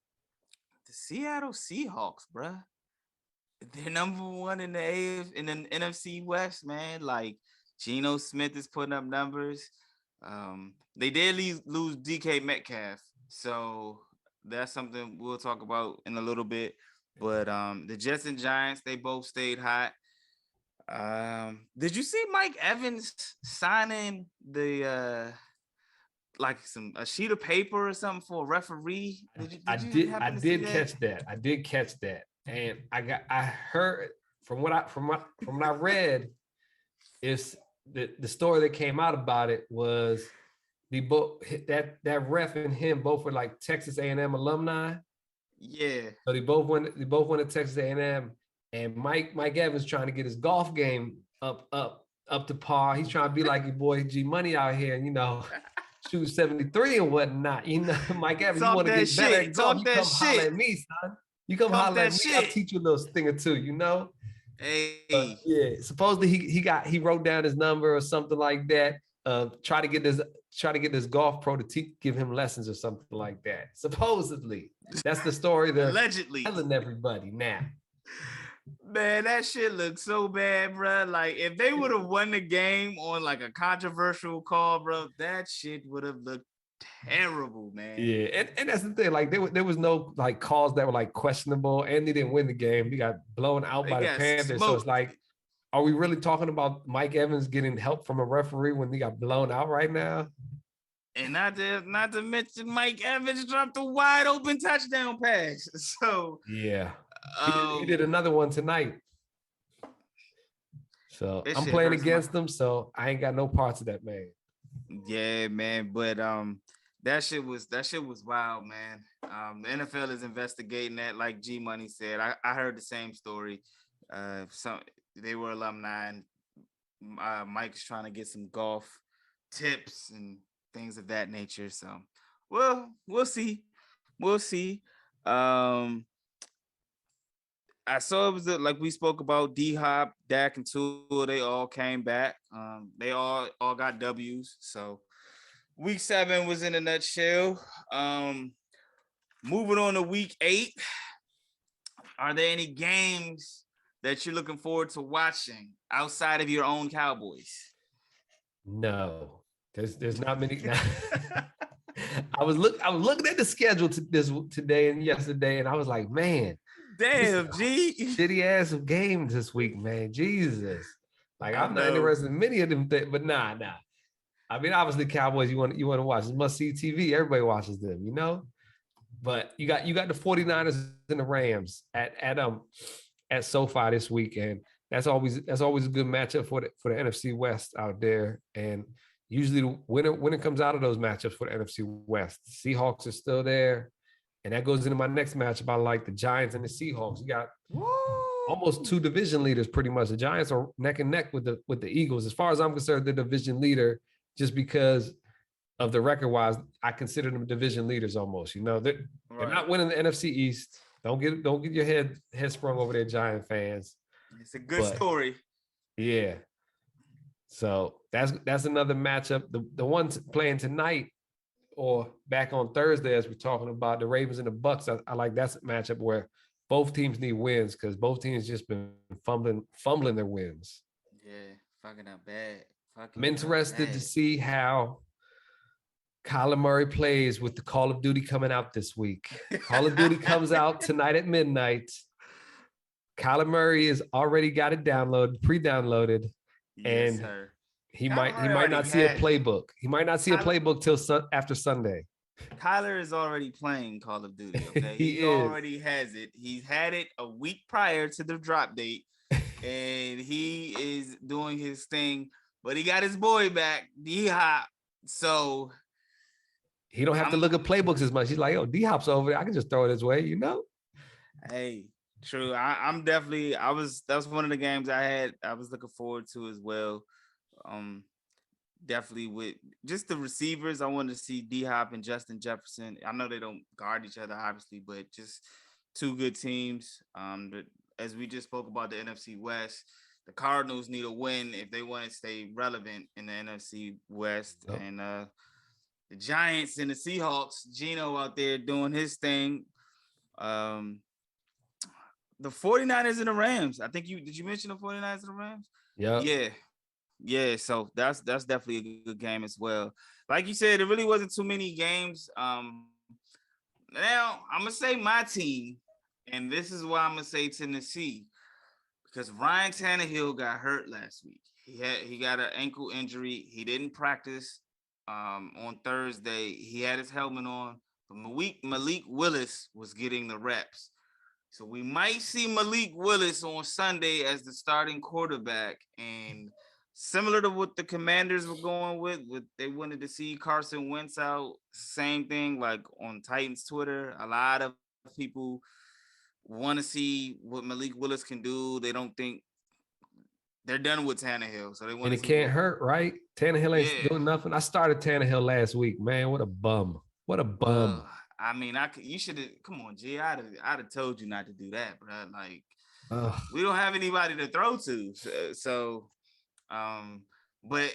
Seattle Seahawks, bruh. They're number one in the in the NFC West, man. Like Geno Smith is putting up numbers. They did lose DK Metcalf, so that's something we'll talk about in a little bit. But the Jets and Giants, they both stayed hot. Did you see Mike Evans signing the like a sheet of paper or something for a referee? Did you happen to see that? I did catch that. And I heard from what I read is the story that came out about it was that ref and him both were like Texas A&M alumni. Yeah. So they both went to Texas A&M, and Mike Evans trying to get his golf game up to par. He's trying to be like your boy G Money out here, and shoot 73 and whatnot. Mike Evans, you want to get better at golf, you come holler at me, son. You come holler at me, I'll teach you a little thing or two, Hey. Yeah, supposedly he wrote down his number or something like that. Try to get this golf pro to give him lessons or something like that. Supposedly, that's the story they're allegedly telling everybody now. Man, that shit looks so bad, bro. Like if they would have won the game on like a controversial call, bro, that shit would have looked terrible, man. Yeah, and that's the thing. Like there was no like calls that were like questionable, and they didn't win the game. We got blown out by the Panthers. So it's like, are we really talking about Mike Evans getting help from a referee when he got blown out right now? And not to mention Mike Evans dropped a wide open touchdown pass. So yeah, he did another one tonight. So I'm playing against them, so I ain't got no parts of that, man. Yeah, man, but that shit was wild, man. The NFL is investigating that, like G Money said. I heard the same story. They were alumni, and Mike's trying to get some golf tips and things of that nature. So, well, we'll see. I saw it was like we spoke about D-Hop, Dak, and Tua. They all came back. They all got W's. So week 7 was in a nutshell. Moving on to week 8. Are there any games that you're looking forward to watching outside of your own Cowboys? No, there's not many. I was looking at the schedule today and yesterday, and I was like, man. Damn, G. Shitty ass of games this week, man. Jesus. Like I'm not interested in many of them things, but nah. I mean, obviously Cowboys, you want to watch. It's must-see TV. Everybody watches them, But you got the 49ers and the Rams at SoFi this weekend. That's always a good matchup for the NFC West out there. And usually the winner comes out of those matchups for the NFC West. The Seahawks are still there. And that goes into my next matchup. I like the Giants and the Seahawks. You got almost 2 division leaders, pretty much. The Giants are neck and neck with the Eagles. As far as I'm concerned, they're division leader just because of the record-wise. I consider them division leaders almost. They're not winning the NFC East. Don't get your head sprung over there, Giant fans. It's a good story. Yeah. So that's another matchup. The ones playing tonight, or back on Thursday, as we're talking about the Ravens and the Bucks, I like that's a matchup where both teams need wins because both teams just been fumbling their wins. Yeah, fucking up bad. I'm interested to see how Kyler Murray plays with the Call of Duty coming out this week. Call of Duty comes out tonight at midnight. Kyler Murray has already got it pre-downloaded, yes, sir. He might not see a playbook. He might not see a playbook till after Sunday. Kyler is already playing Call of Duty. Okay, he already has it. He's had it a week prior to the drop date, and he is doing his thing. But he got his boy back, D-Hop. So he don't have to look at playbooks as much. He's like, oh, D-Hop's over there. I can just throw it his way, Hey, true. I'm definitely. That was one of the games I was looking forward to as well. Definitely with just the receivers. I wanted to see D-Hop and Justin Jefferson. I know they don't guard each other, obviously, but just 2 good teams. as we just spoke about the NFC West, the Cardinals need a win if they want to stay relevant in the NFC West. Yep. And the Giants and the Seahawks, Geno out there doing his thing. Um, the 49ers and the Rams. I think you mention the 49ers and the Rams? Yep. Yeah. Yeah, so that's definitely a good game as well. Like you said, it really wasn't too many games. Now I'm gonna say my team, and this is why I'm gonna say Tennessee, because Ryan Tannehill got hurt last week. He got an ankle injury. He didn't practice on Thursday. He had his helmet on, but Malik Willis was getting the reps. So we might see Malik Willis on Sunday as the starting quarterback. And similar to what the Commanders were going with they wanted to see Carson Wentz out. Same thing, like on Titans Twitter, a lot of people want to see what Malik Willis can do. They don't think they're done with Tannehill, so they want. And it can't hurt, right? Tannehill ain't doing nothing. I started Tannehill last week, man. What a bum! What a bum! I mean, you should have. Come on, G. I'd have told you not to do that, bro. Like, we don't have anybody to throw to, so. But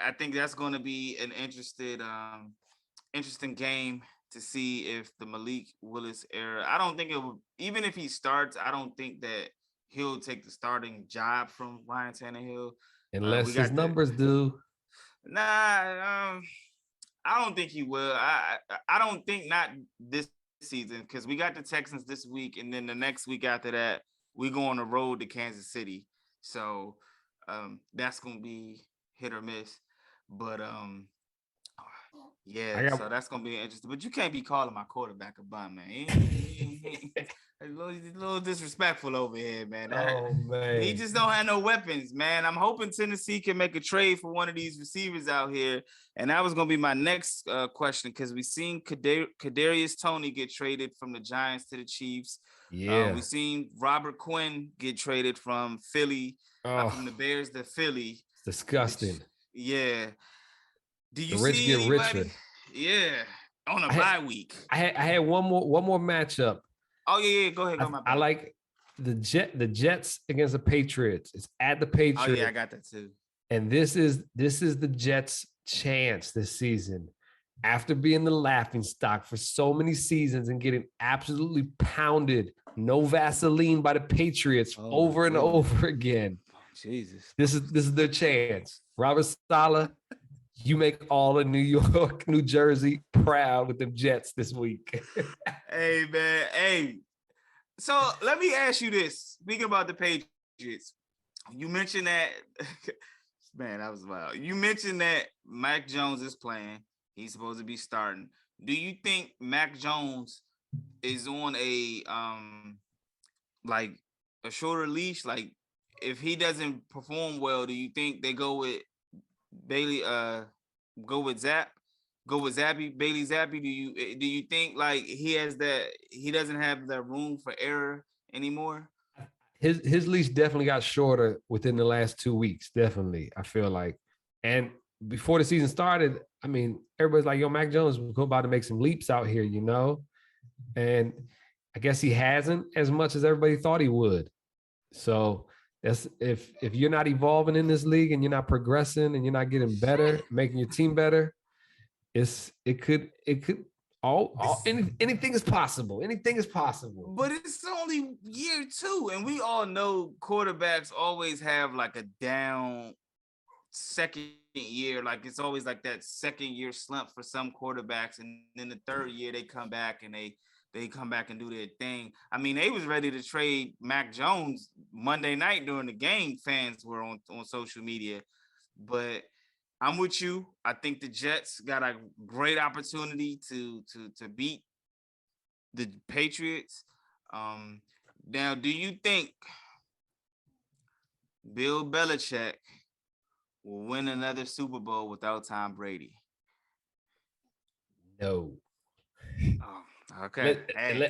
I think that's going to be an interesting game to see if the Malik Willis era. I don't think it will. Even if he starts, I don't think that he'll take the starting job from Ryan Tannehill unless his numbers do. Nah, I don't think he will. I don't think not this season, because we got the Texans this week, and then the next week after that, we go on the road to Kansas City. So that's gonna be hit or miss. But so that's gonna be interesting. But you can't be calling my quarterback a bum, man. He a little disrespectful over here, man. Man. He just don't have no weapons, man. I'm hoping Tennessee can make a trade for one of these receivers out here. And that was gonna be my next question, because we seen Kadarius Toney get traded from the Giants to the Chiefs. Yeah, we seen Robert Quinn get traded from Philly, from the Bears to Philly. It's disgusting. Yeah. Do you the rich see get anybody? richer? Yeah, on a bye week. I had one more matchup. Oh yeah, go ahead. I like the Jets against the Patriots. It's at the Patriots. Oh yeah, I got that too. And this is the Jets' chance this season, after being the laughingstock for so many seasons and getting absolutely pounded, no Vaseline by the Patriots over and over again. Jesus, this is their chance. Robert Saleh, you make all of New York, New Jersey proud with them Jets this week. Hey, man. Hey, so let me ask you this. Speaking about the Patriots, you mentioned that, man, that was wild. You mentioned that Mac Jones is playing. He's supposed to be starting. Do you think Mac Jones is on a like a shorter leash? Like, if he doesn't perform well, do you think they go with Bailey? Go with Zappy, Bailey Zappy? Do you think like he doesn't have the room for error anymore? His leash definitely got shorter within the last 2 weeks. Definitely, I feel like. And before the season started, I mean, everybody's like, "Yo, Mac Jones was about to make some leaps out here," you know. And I guess he hasn't as much as everybody thought he would. So that's if you're not evolving in this league and you're not progressing and you're not getting better, making your team better, anything is possible. Anything is possible. But it's only year 2, and we all know quarterbacks always have like a down second year. Like, it's always like that second year slump for some quarterbacks, and then the third year they come back and they come back and do their thing. I mean, they was ready to trade Mac Jones Monday night during the game. Fans were on social media, but I'm with you. I think the Jets got a great opportunity to beat the Patriots. Now, do you think Bill Belichick will win another Super Bowl without Tom Brady? No. Oh, okay.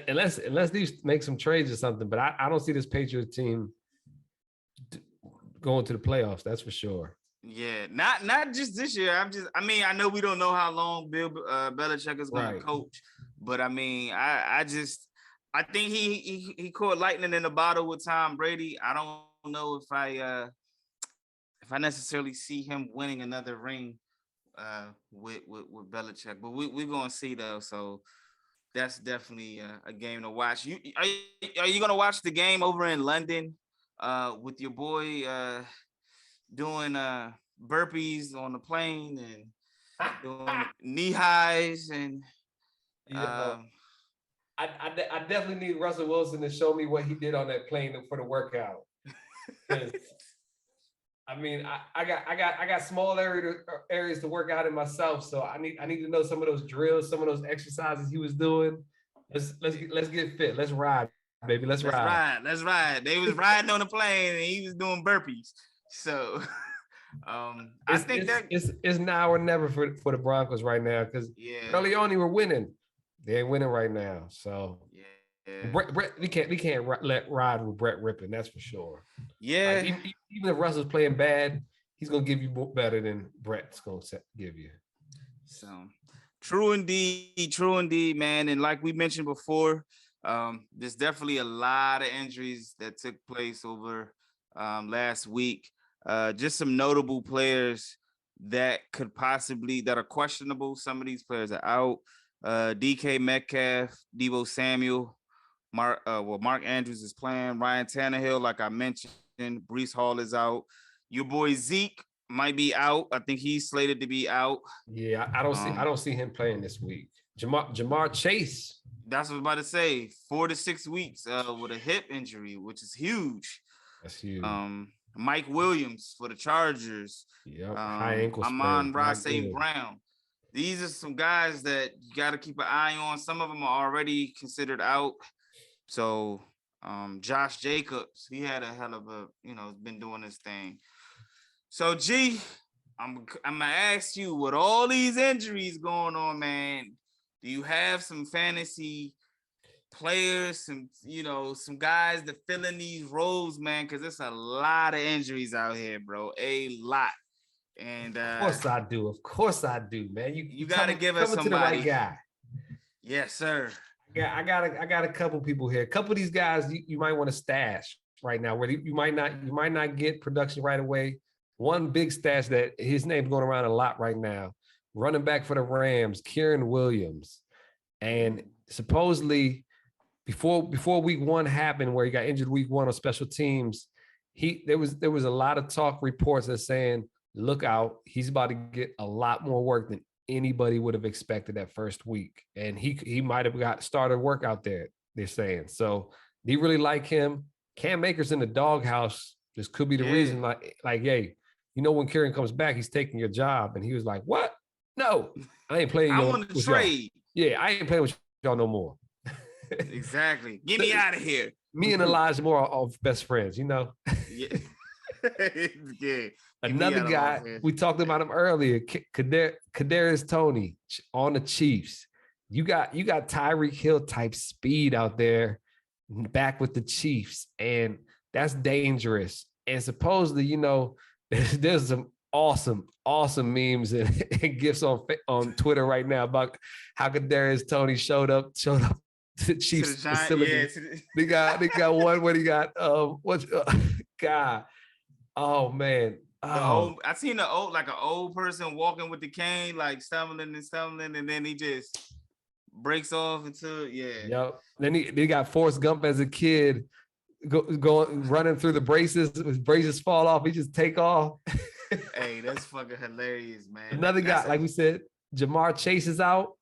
Unless these make some trades or something, but I don't see this Patriots team going to the playoffs. That's for sure. Yeah, not just this year. I know we don't know how long Bill Belichick is going to coach, but I mean, I I think he caught lightning in the bottle with Tom Brady. I don't know if I necessarily see him winning another ring with Belichick, but we're gonna see though. So that's definitely a game to watch. Are you gonna watch the game over in London with your boy doing burpees on the plane and doing knee highs and Yeah. um, I definitely need Russell Wilson to show me what he did on that plane for the workout. I mean, I got small areas to work out in myself, so I need to know some of those drills, some of those exercises he was doing. Let's get fit. Let's ride, baby. Let's ride. Let's ride. They was riding on the plane and he was doing burpees. So I think that it's now or never for the Broncos right now because early on they were winning. They ain't winning right now. So Brett, we can't let ride with Brett Rippon. That's for sure. Yeah. Like, even if Russell's playing bad, he's gonna give you better than Brett's gonna give you. So true indeed, man. And like we mentioned before, there's definitely a lot of injuries that took place over last week. Just some notable players that are questionable. Some of these players are out. DK Metcalf, Deebo Samuel, Mark Andrews is playing. Ryan Tannehill, like I mentioned, Breece Hall is out. Your boy Zeke might be out. I think he's slated to be out. Yeah, I don't see him playing this week. Jamar Chase. That's what I was about to say. 4 to 6 weeks with a hip injury, which is huge. That's huge. Mike Williams for the Chargers. Yep. High ankle sprain. Amon-Ra St. Brown. These are some guys that you got to keep an eye on. Some of them are already considered out. So Josh Jacobs, he had a hell of a, been doing this thing. So G, I'm gonna ask you, with all these injuries going on, man, do you have some fantasy players, some guys that fill in these roles, man? Because there's a lot of injuries out here, bro. A lot. And of course I do, man. You gotta give us somebody. To the right guy. Yes, sir. Yeah, I got a couple people here. A couple of these guys you might want to stash right now, where you might not get production right away. One big stash that his name's going around a lot right now. Running back for the Rams, Kieran Williams, and supposedly before week 1 happened, where he got injured week 1 on special teams, there was a lot of talk reports that saying, look out, he's about to get a lot more work than anybody would have expected that first week. And he might have got started work out there, they're saying. So they really like him. Cam Akers in the doghouse. This could be the reason, like, hey, when Kieran comes back, he's taking your job. And he was like, what? No, I ain't playing. I want to trade. Yeah, I ain't playing with y'all no more. Exactly. Get me out of here. Me and Elijah Moore are best friends, Yeah. Yeah. Another guy, we talked about him earlier, Kadarius Toney on the Chiefs. You got Tyreek Hill type speed out there back with the Chiefs, and that's dangerous. And supposedly, there's some awesome memes and gifs on Twitter right now about how Kadarius Toney showed up to the Chiefs facility. They got one where he got God. Oh man. I seen an old person walking with the cane, like stumbling, and then he just breaks off into Yep. Then they got Forrest Gump as a kid, going running through the braces. His braces fall off. He just take off. Hey, that's fucking hilarious, man. Another guy, like we said, Jamar Chase is out.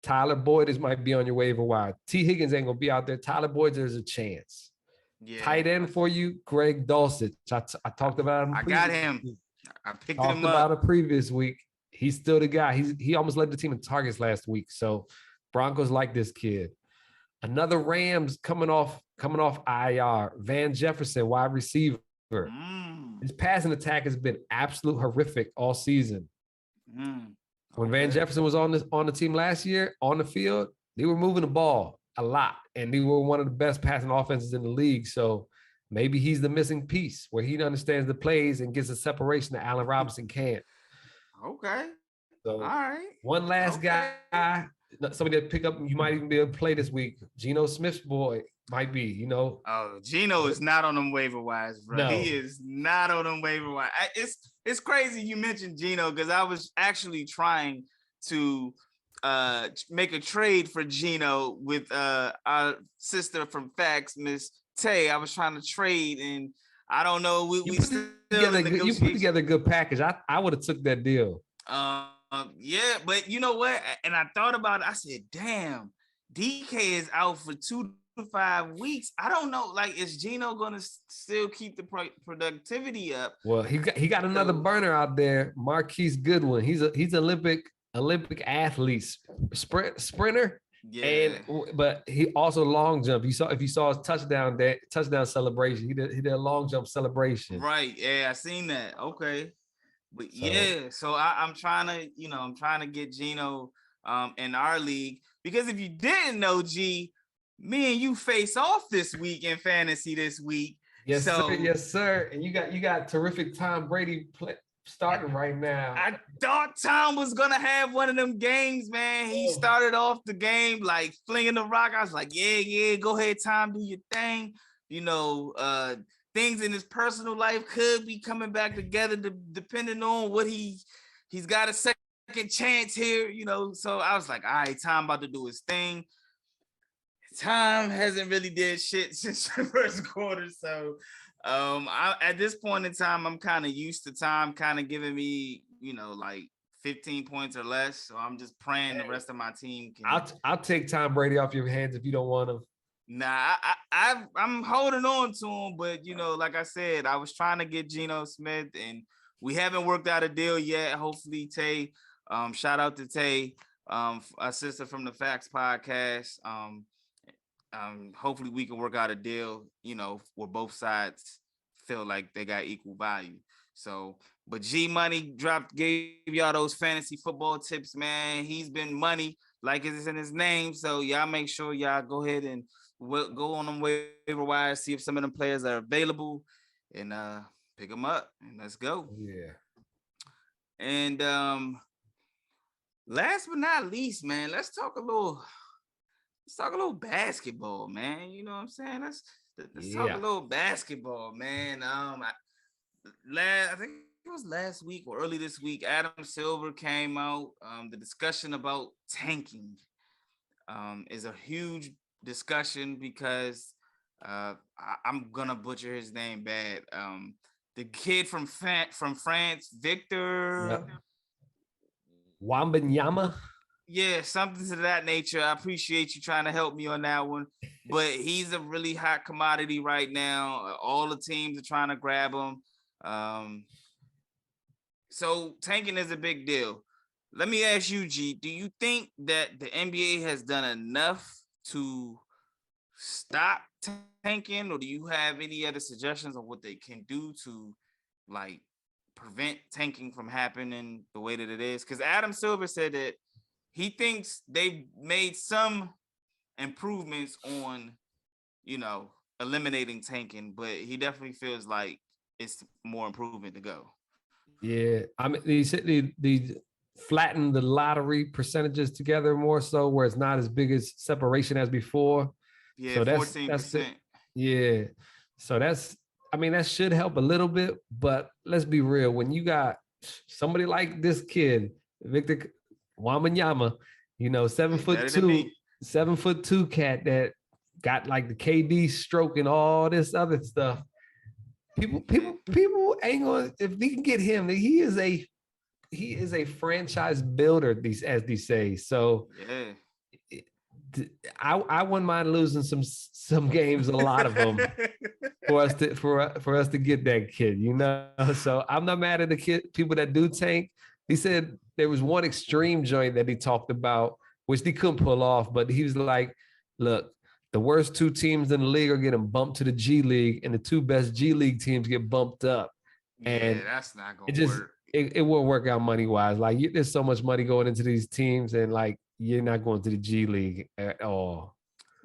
Tyler Boyd might be on your waiver wire. T. Higgins ain't gonna be out there. Tyler Boyd, there's a chance. Yeah. Tight end for you, Greg Dulcich. I talked about him. I got him. I picked him up. Talked about a previous week. He's still the guy. He almost led the team in targets last week. So Broncos like this kid. Another Rams coming off IR. Van Jefferson, wide receiver. His passing attack has been absolute horrific all season. When Van Jefferson was on the team last year, on the field, they were moving the ball a lot, and they were one of the best passing offenses in the league. So maybe he's the missing piece where he understands the plays and gets a separation that Allen Robinson can't. Okay. So all right. One last guy, somebody that pick up. You might even be able to play this week. Geno Smith's boy might be. You know. Oh, Geno is not on them waiver wires, bro. No. He is not on them waiver wires. It's crazy you mentioned Geno because I was actually trying to make a trade for Geno with our sister from Fax, Miss Tay. I was trying to trade, and I don't know. We still in negotiation. You put together a good package. I would have took that deal. Yeah, but you know what? And I thought about it. I said, "Damn, DK is out for 2 to 5 weeks. I don't know. Like, is Geno gonna still keep the productivity up?" Well, he got another burner out there, Marquise Goodwin. He's Olympic athlete, sprinter. Yeah. But he also long jump. If you saw his touchdown celebration, he did a long jump celebration. Right. Yeah, I seen that. Okay. But yeah, so I'm trying to get Geno in our league, because if you didn't know, G, me and you face off this week in fantasy this week. Yes, sir. Yes, sir. And you got terrific Tom Brady starting right now. I thought Tom was gonna have one of them games, man. He started off the game like flinging the rock. I was like, yeah, go ahead, Tom, do your thing. You know, things in his personal life could be coming back together depending on what he's got a second chance here, you know. So I was like, all right, Tom about to do his thing. Tom hasn't really did shit since the first quarter. So at this point in time, I'm kind of used to Tom kind of giving me, you know, like 15 points or less. So I'm just praying the rest of my team can. I'll take Tom Brady off your hands if you don't want him. Nah, I'm holding on to him, but you know, like I said, I was trying to get Geno Smith, and we haven't worked out a deal yet. Hopefully, Tay, shout out to Tay, a sister from the Facts podcast. Hopefully we can work out a deal, you know, where both sides feel like they got equal value. So, but G Money gave y'all those fantasy football tips, man. He's been money, like it's in his name. So y'all make sure y'all go ahead and go on them waiver wires, see if some of them players are available, and pick them up, and let's go. Yeah. And last but not least, man, let's talk a little basketball, man. You know what I'm saying? Let's talk a little basketball, man. I think it was last week or early this week, Adam Silver came out. The discussion about tanking is a huge discussion because I'm gonna butcher his name bad. The kid from France, Victor Wembanyama. Yeah, something to that nature. I appreciate you trying to help me on that one. But he's a really hot commodity right now. All the teams are trying to grab him. So tanking is a big deal. Let me ask you, G, do you think that the NBA has done enough to stop tanking, or do you have any other suggestions on what they can do to like prevent tanking from happening the way that it is? Because Adam Silver said that he thinks they've made some improvements on, you know, eliminating tanking, but he definitely feels like it's more improvement to go. Yeah, I mean, they flatten the lottery percentages together more so, where it's not as big as separation as before. Yeah, so 14%. Yeah, so that should help a little bit, but let's be real. When you got somebody like this kid, Victor Wembanyama, you know, 7'2", 7'2" cat that got like the KD stroke and all this other stuff. People ain't gonna, if they can get him, he is a franchise builder, as they say. So yeah, I wouldn't mind losing some games, a lot of them, for us to get that kid, you know. So I'm not mad at the people that do tank. He said there was one extreme joint that he talked about, which he couldn't pull off, but he was like, look, the worst two teams in the league are getting bumped to the G League, and the two best G League teams get bumped up. And that's not going to work. It won't work out money-wise. Like, there's so much money going into these teams, and like, you're not going to the G League at all.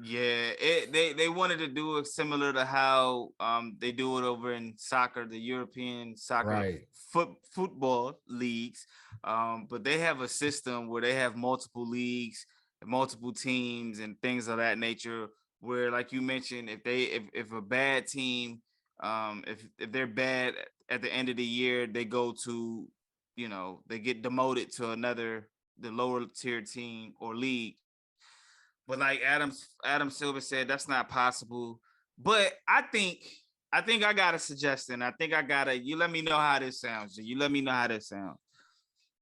Yeah, they wanted to do it similar to how they do it over in soccer, the European soccer football leagues. But they have a system where they have multiple leagues, multiple teams and things of that nature. Where, like you mentioned, if a bad team, if they're bad at the end of the year, they go to, they get demoted to the lower tier team or league. But like Adam Silver said, that's not possible. But I think I got a suggestion. I think I gotta you let me know how this sounds. You let me know how this sounds.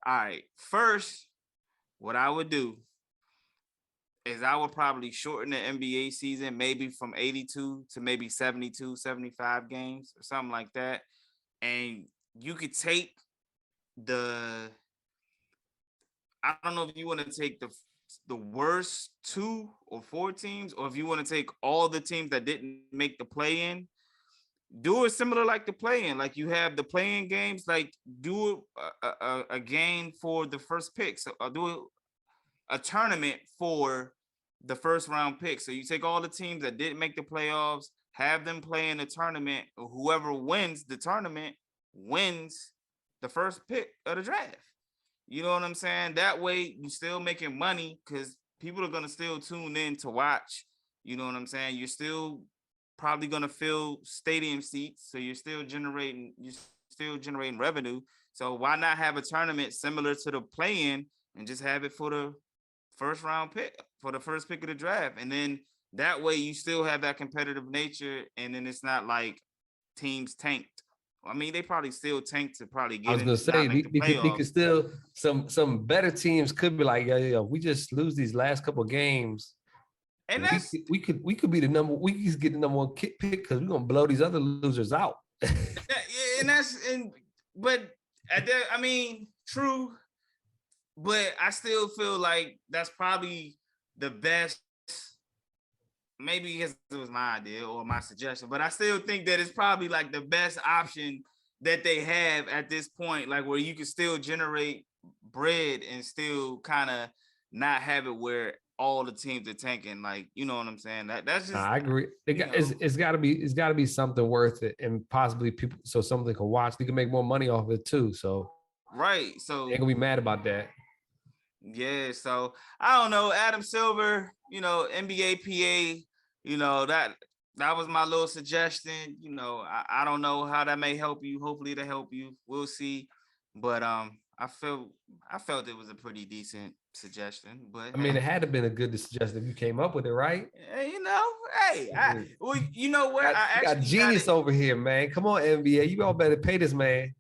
All right. First, what I would do is I would probably shorten the NBA season, maybe from 82 to maybe 72, 75 games or something like that. And you could take the I don't know if you want to take the worst 2 or 4 teams, or if you want to take all the teams that didn't make the play in. Do it similar like the play in, like you have the play in games. Like do a game for the first pick. So do a tournament for the first round pick. So you take all the teams that didn't make the playoffs, have them play in the tournament. Whoever wins the tournament wins the first pick of the draft. You know what I'm saying? That way you still making money because people are gonna still tune in to watch. You know what I'm saying? You're still probably gonna fill stadium seats, so you're still generating revenue. So why not have a tournament similar to the play-in and just have it for the first round pick, for the first pick of the draft, and then that way you still have that competitive nature, and then it's not like teams tanked. I mean, they probably still tanked to probably I get was in, gonna not say make the they could playoffs. still some better teams could be like, yo, we just lose these last couple of games. And that's We could be the number. We could get the number one pick because we're gonna blow these other losers out. yeah, and that's and but I mean, true, but I still feel like that's probably the best. Maybe because it was my idea or my suggestion, but I still think that it's probably like the best option that they have at this point, like where you can still generate bread and still kind of not have it where all the teams are tanking. Like, you know what I'm saying? That's just, I agree. you know, It's got to be something worth it, and possibly people so something can watch. They can make more money off of it too. So right. they ain't So gonna be mad about that. yeah, so I don't know, Adam Silver, NBA PA, that was my little suggestion. I don't know how that may help you. Hopefully to help you. We'll see. But I felt it was a pretty decent suggestion. But I mean, it hey, had to have been a good suggestion if you came up with it, right? hey, well, you know what? I We got actually got it. genius over here, man. Come on, NBA. You all better pay this man.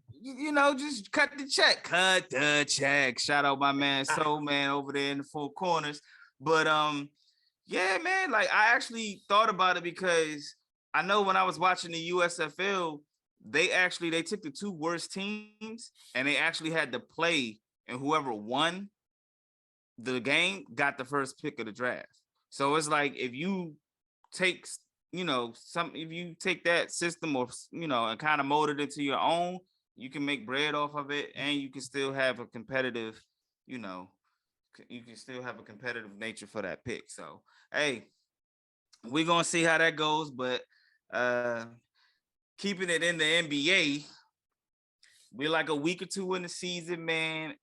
Just cut the check. Cut the check. Shout out my man Soul Man over there in the four corners. But yeah, man, like I actually thought about it because I know when I was watching the USFL, they took the 2 worst teams and they actually had to play, and whoever won the game got the first pick of the draft. So it's like if you take if you take that system or and kind of mold it into your own, you can make bread off of it, and you can still have a competitive, you know, you can still have a competitive nature for that pick. So hey, we're gonna see how that goes, but uh keeping it in the NBA, we're like a week or two in the season, man.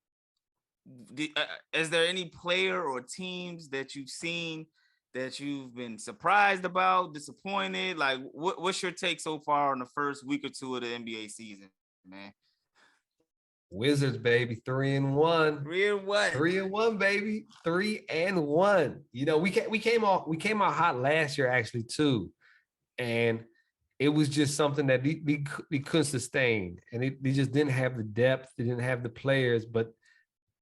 Is there any player or teams that you've seen that you've been surprised about, disappointed? Like, what's your take so far on the first week or two of the NBA season, man? Wizards, baby, 3-1. 3-1. 3-1, baby. 3-1. We came out hot last year, actually, too. And it was just something that they couldn't sustain. And they just didn't have the depth, they didn't have the players, but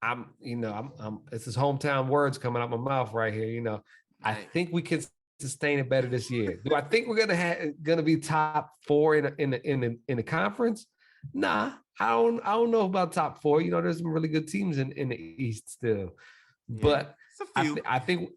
I'm it's his hometown words coming out my mouth right here. I Hey, think we can sustain it better this year. Do I think we're gonna be top four in the conference? Nah, I don't know about top four. There's some really good teams in the East still, yeah, but it's a few. I think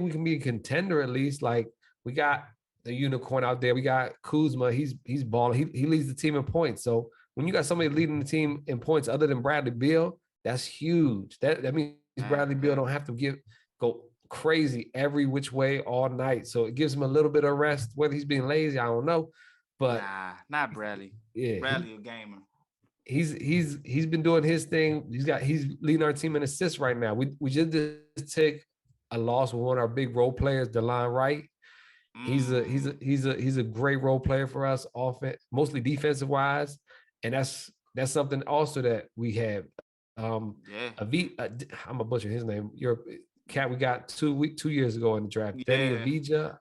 we can be a contender at least. Like we got the unicorn out there. We got Kuzma. He's balling. He leads the team in points. So when you got somebody leading the team in points other than Bradley Beal, that's huge. That means Bradley Beal don't have to go crazy every which way all night. So it gives him a little bit of rest. Whether he's being lazy, I don't know. But Nah, not Bradley. yeah, Bradley a gamer. he's been doing his thing. He's leading our team in assists right now. We just took a loss with one of our big role players, DeLon Wright. He's a great role player for us, mostly defensive wise, and that's something also that we have. Yeah. I'm a butcher his name. Your cat we got 2 years ago in the draft. Denny Yeah. Avija.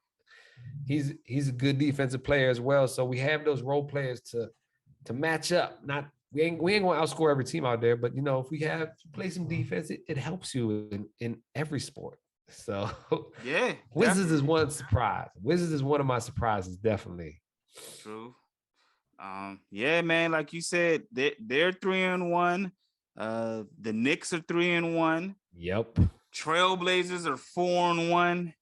He's a good defensive player as well. So we have those role players to match up. Not we ain't going to outscore every team out there, but if we have play some defense, it helps you in every sport. So Yeah. Wizards is Definitely. one surprise. Wizards is one of my surprises, definitely. True. Yeah, man. Like you said, they're 3-1. The Knicks are 3-1. Yep. Trailblazers are 4-1.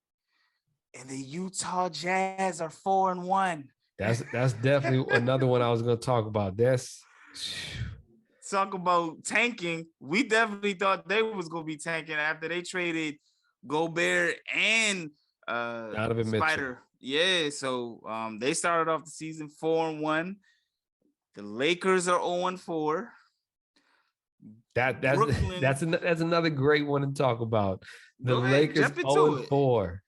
And the Utah Jazz are 4-1. That's definitely another one I was going to talk about. Talk about tanking. We definitely thought they was gonna be tanking after they traded Gobert and Donovan Mitchell. Spider. Yeah, so they started off the season 4-1. The Lakers are 0-4. That's another great one to talk about. The Lakers 0-4.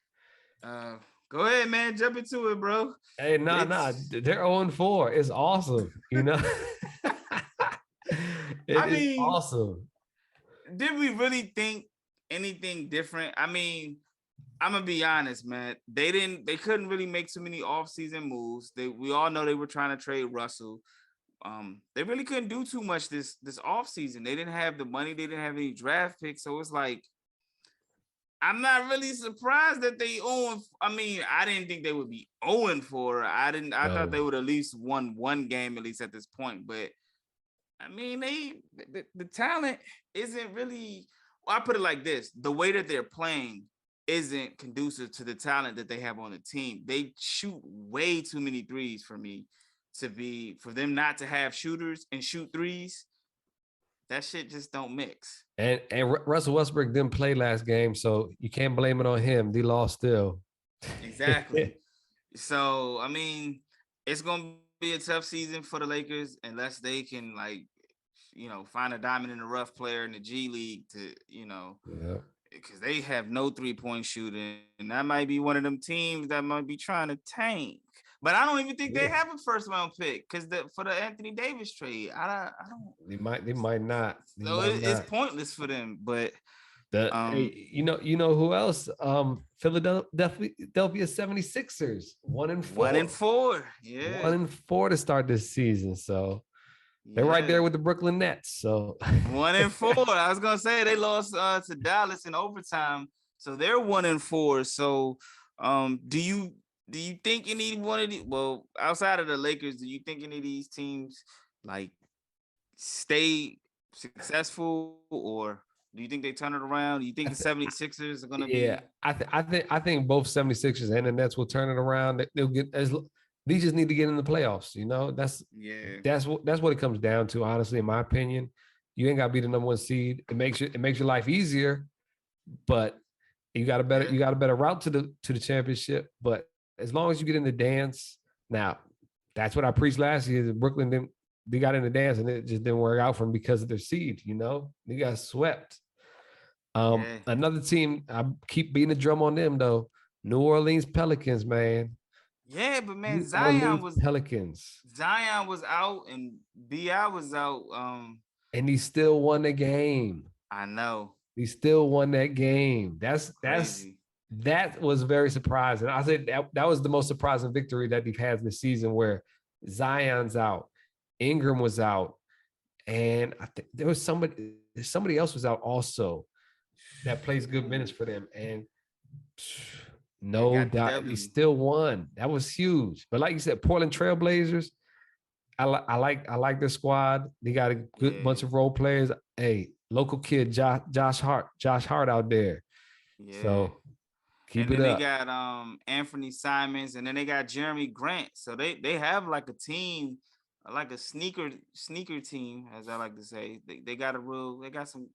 Go ahead, man. Jump into it, bro. Hey, they're 0-4. It's awesome, It's awesome. Did we really think anything different? I mean, I'm gonna be honest, man. They couldn't really make too many off-season moves. We all know they were trying to trade Russell. They really couldn't do too much this off-season. They didn't have the money, they didn't have any draft picks. So it's like, I'm not really surprised that they own. I mean, I didn't think they would be 0-4. I thought they would at least won one game at least at this point. But I mean, the talent isn't really. Well, I put it like this: the way that they're playing isn't conducive to the talent that they have on the team. They shoot way too many threes for me for them not to have shooters and shoot threes. That shit just don't mix. And Russell Westbrook didn't play last game, so you can't blame it on him. They lost still. Exactly. So I mean, it's gonna be a tough season for the Lakers unless they can find a diamond in the rough player in the G League to because they have no 3-point shooting, and that might be one of them teams that might be trying to tank. But I don't even think they have a first round pick because for the Anthony Davis trade, I don't. They might not. It's pointless for them. But you know who else? Philadelphia 76ers 1-4. 1-4. Yeah. 1-4 to start this season. So they're right there with the Brooklyn Nets. So 1-4. I was gonna say they lost to Dallas in overtime, so they're 1-4. So, do you think any one of these? Well, outside of the Lakers, do you think any of these teams stay successful, or do you think they turn it around? Do you think the 76ers are gonna be? Yeah, I think both 76ers and the Nets will turn it around. They'll get they just need to get in the playoffs. That's what it comes down to. Honestly, in my opinion, you ain't got to be the number one seed. It makes your life easier, but you got a better route to the championship. But as long as you get in the dance, now that's what I preached last year. Brooklyn they got in the dance and it just didn't work out for them because of their seed. They got swept. Another team, I keep beating the drum on them though. New Orleans Pelicans, man. Yeah, but man, Zion was out and BI was out. And he still won the game. I know. He still won that game. That was very surprising. I said that was the most surprising victory that they've had this season, where Zion's out, Ingram was out, and I think there was somebody else was out also that plays good minutes for them. And no doubt, he still won. That was huge. But like you said, Portland Trailblazers, I like their squad. They got a good bunch of role players. Hey, local kid Josh Hart out there. Yeah. So keep it up. They got Anthony Simons, and then they got Jeremy Grant. So they have like a team, like a sneaker team, as I like to say. They got some.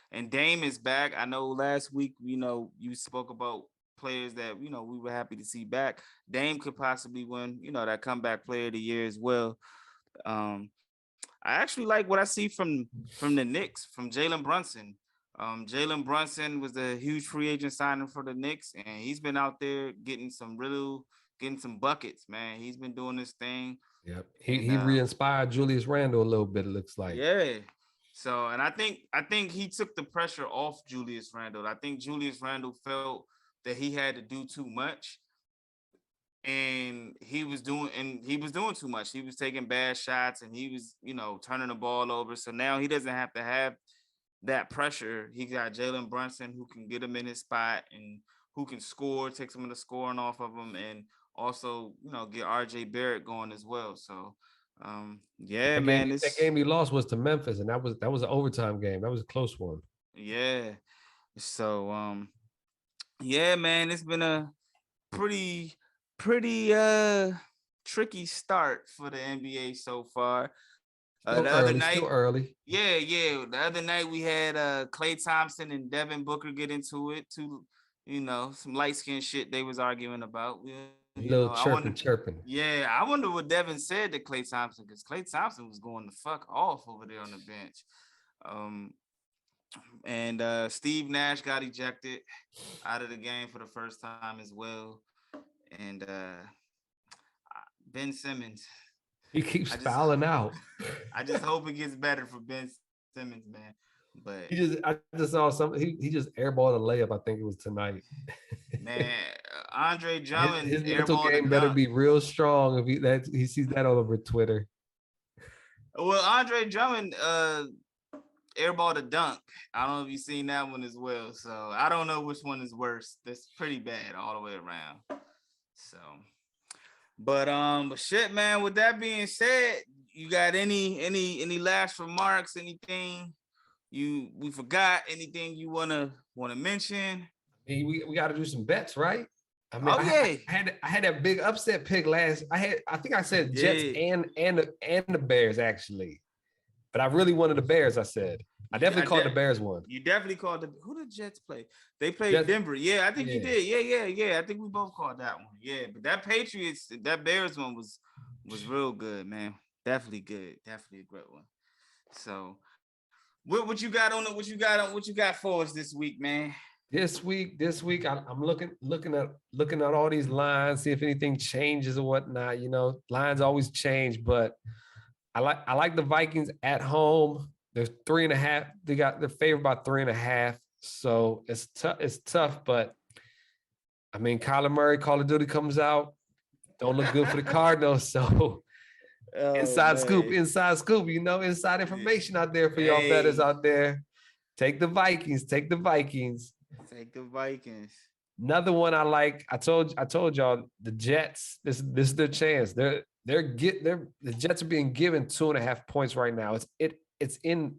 And Dame is back. I know last week, you spoke about players that, we were happy to see back. Dame could possibly win, that comeback player of the year as well. I actually like what I see from the Knicks, from Jalen Brunson. Jalen Brunson was a huge free agent signing for the Knicks, and he's been out there getting some buckets, man. He's been doing this thing, Yep. and He re-inspired Julius Randle a little bit, it looks like. yeah. So, and I think he took the pressure off Julius Randle. I think Julius Randle felt that he had to do too much, and he was doing too much. He was taking bad shots, and he was, turning the ball over. So now he doesn't have to have that pressure. He got Jalen Brunson who can get him in his spot and who can score, take some of the scoring off of him, and also, get RJ Barrett going as well. So yeah, man, That it's game he lost was to Memphis, and that was an overtime game. That was a close one. yeah. So yeah, man, it's been a pretty tricky start for the NBA so far. Still The other early, night, still early. yeah. The other night we had Klay Thompson and Devin Booker get into it. Some light skin shit they was arguing about. A little I wonder. chirping. Yeah, I wonder what Devin said to Klay Thompson, because Klay Thompson was going the fuck off over there on the bench. Um, and Steve Nash got ejected out of the game for the first time as well. And Ben Simmons, He keeps I just fouling out. I just hope it gets better for Ben Simmons, man. But I just saw something. He just airballed a layup. I think it was tonight. man, Andre Drummond His mental airballed a game better dunk. be real strong if he sees that all over Twitter. Well, Andre Drummond airballed a dunk. I don't know if you've seen that one as well. So I don't know which one is worse. That's pretty bad all the way around. So, but shit, man. With that being said, you got any last remarks? Anything we forgot? Anything you wanna mention? We got to do some bets, right? I mean, Oh yeah, I had that big upset pick last. I think I said Jets yeah. and the Bears actually, but I really wanted the Bears. I said I definitely called the Bears one. You definitely called who did Jets play? They played Jets, Denver. Yeah, I think you yeah. did. Yeah. I think we both called that one. Yeah, but that Bears one was real good, man. Definitely good. Definitely a great one. So what you got on it? What you got for us this week, man? This week, I'm looking at all these lines, see if anything changes or whatnot. Lines always change, but I like the Vikings at home. They're 3.5. They're favored by 3.5. So it's tough. It's tough, but I mean, Kyler Murray, Call of Duty comes out. Don't look good for the Cardinals. So inside scoop, inside information out there for y'all bettors out there. Take the Vikings. Take the Vikings. Take the Vikings. Another one I like. I told y'all the Jets. This is their chance. The Jets are being given 2.5 points right now. It's in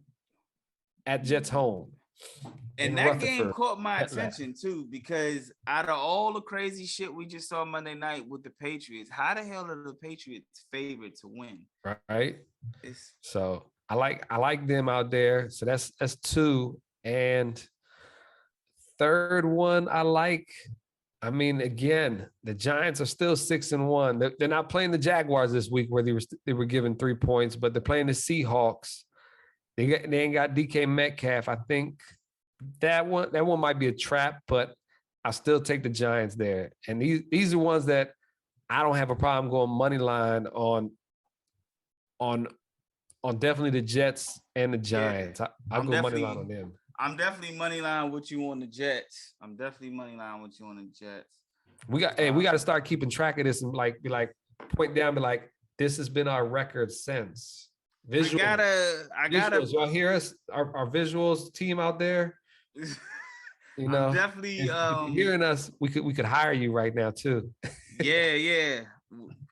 at Jets home. And that game caught my attention too, because out of all the crazy shit we just saw Monday night with the Patriots, how the hell are the Patriots favored to win? Right. So I like them out there. So that's 2. And third one I like. I mean, again, the Giants are still 6-1. They're not playing the Jaguars this week where they were given 3 points, but they're playing the Seahawks. They ain't got DK Metcalf. I think that one might be a trap, but I still take the Giants there. And these are ones that I don't have a problem going money line on definitely the Jets and the Giants. Yeah, I'll go money line on them. I'm definitely money line with you on the Jets. We got to start keeping track of this and be like point down, be like, this has been our record since. Visuals. I gotta. Visuals. Y'all hear us? Our visuals team out there. I'm definitely hearing us. We could hire you right now too. Yeah.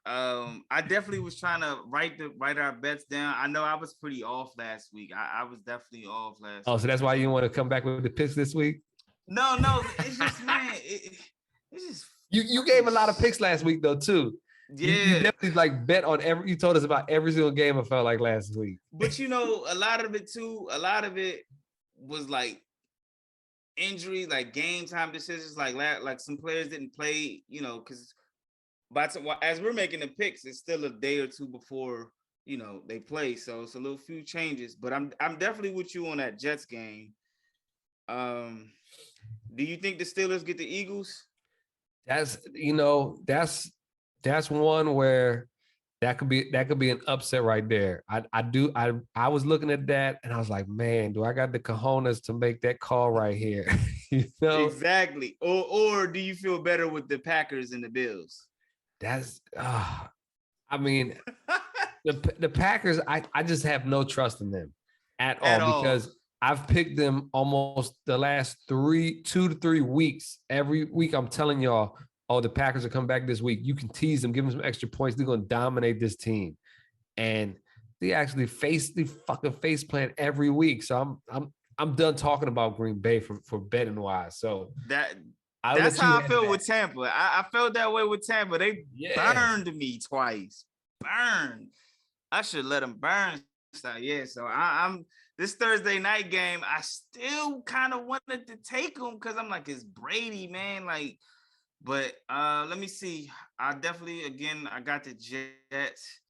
I definitely was trying to write our bets down. I know I was pretty off last week. I was definitely off last week. Oh, so that's why you want to come back with the picks this week? No, it's just, man, it's just you gave a lot of picks last week though too. Yeah, you definitely bet on you told us about every single game I felt like last week. But a lot of it was like injury, like game time decisions, like some players didn't play, because as we're making the picks, it's still a day or two before they play, so it's a little few changes. But I'm definitely with you on that Jets game. Um, do you think the Steelers get the Eagles? That's that's one where that could be an upset right there. I was looking at that and I was like, man, do I got the cojones to make that call right here? you know, Exactly. Or do you feel better with the Packers and the Bills? that's I mean, the Packers, I just have no trust in them at all At all. because I've picked them almost the last 2 to 3 weeks. Every week I'm telling y'all, oh, the Packers are coming back this week. You can tease them, give them some extra points. They're gonna dominate this team. And they actually fucking face plant every week. So I'm done talking about Green Bay for betting wise. So That I'll that's let you how I handle felt that. with Tampa. I felt that way with Tampa. They Yeah. burned me twice. Burned. I should let them burn. Yeah. So I'm this Thursday night game. I still kind of wanted to take them because I'm like, it's Brady, man. Like, but let me see. I definitely again I got the Jets.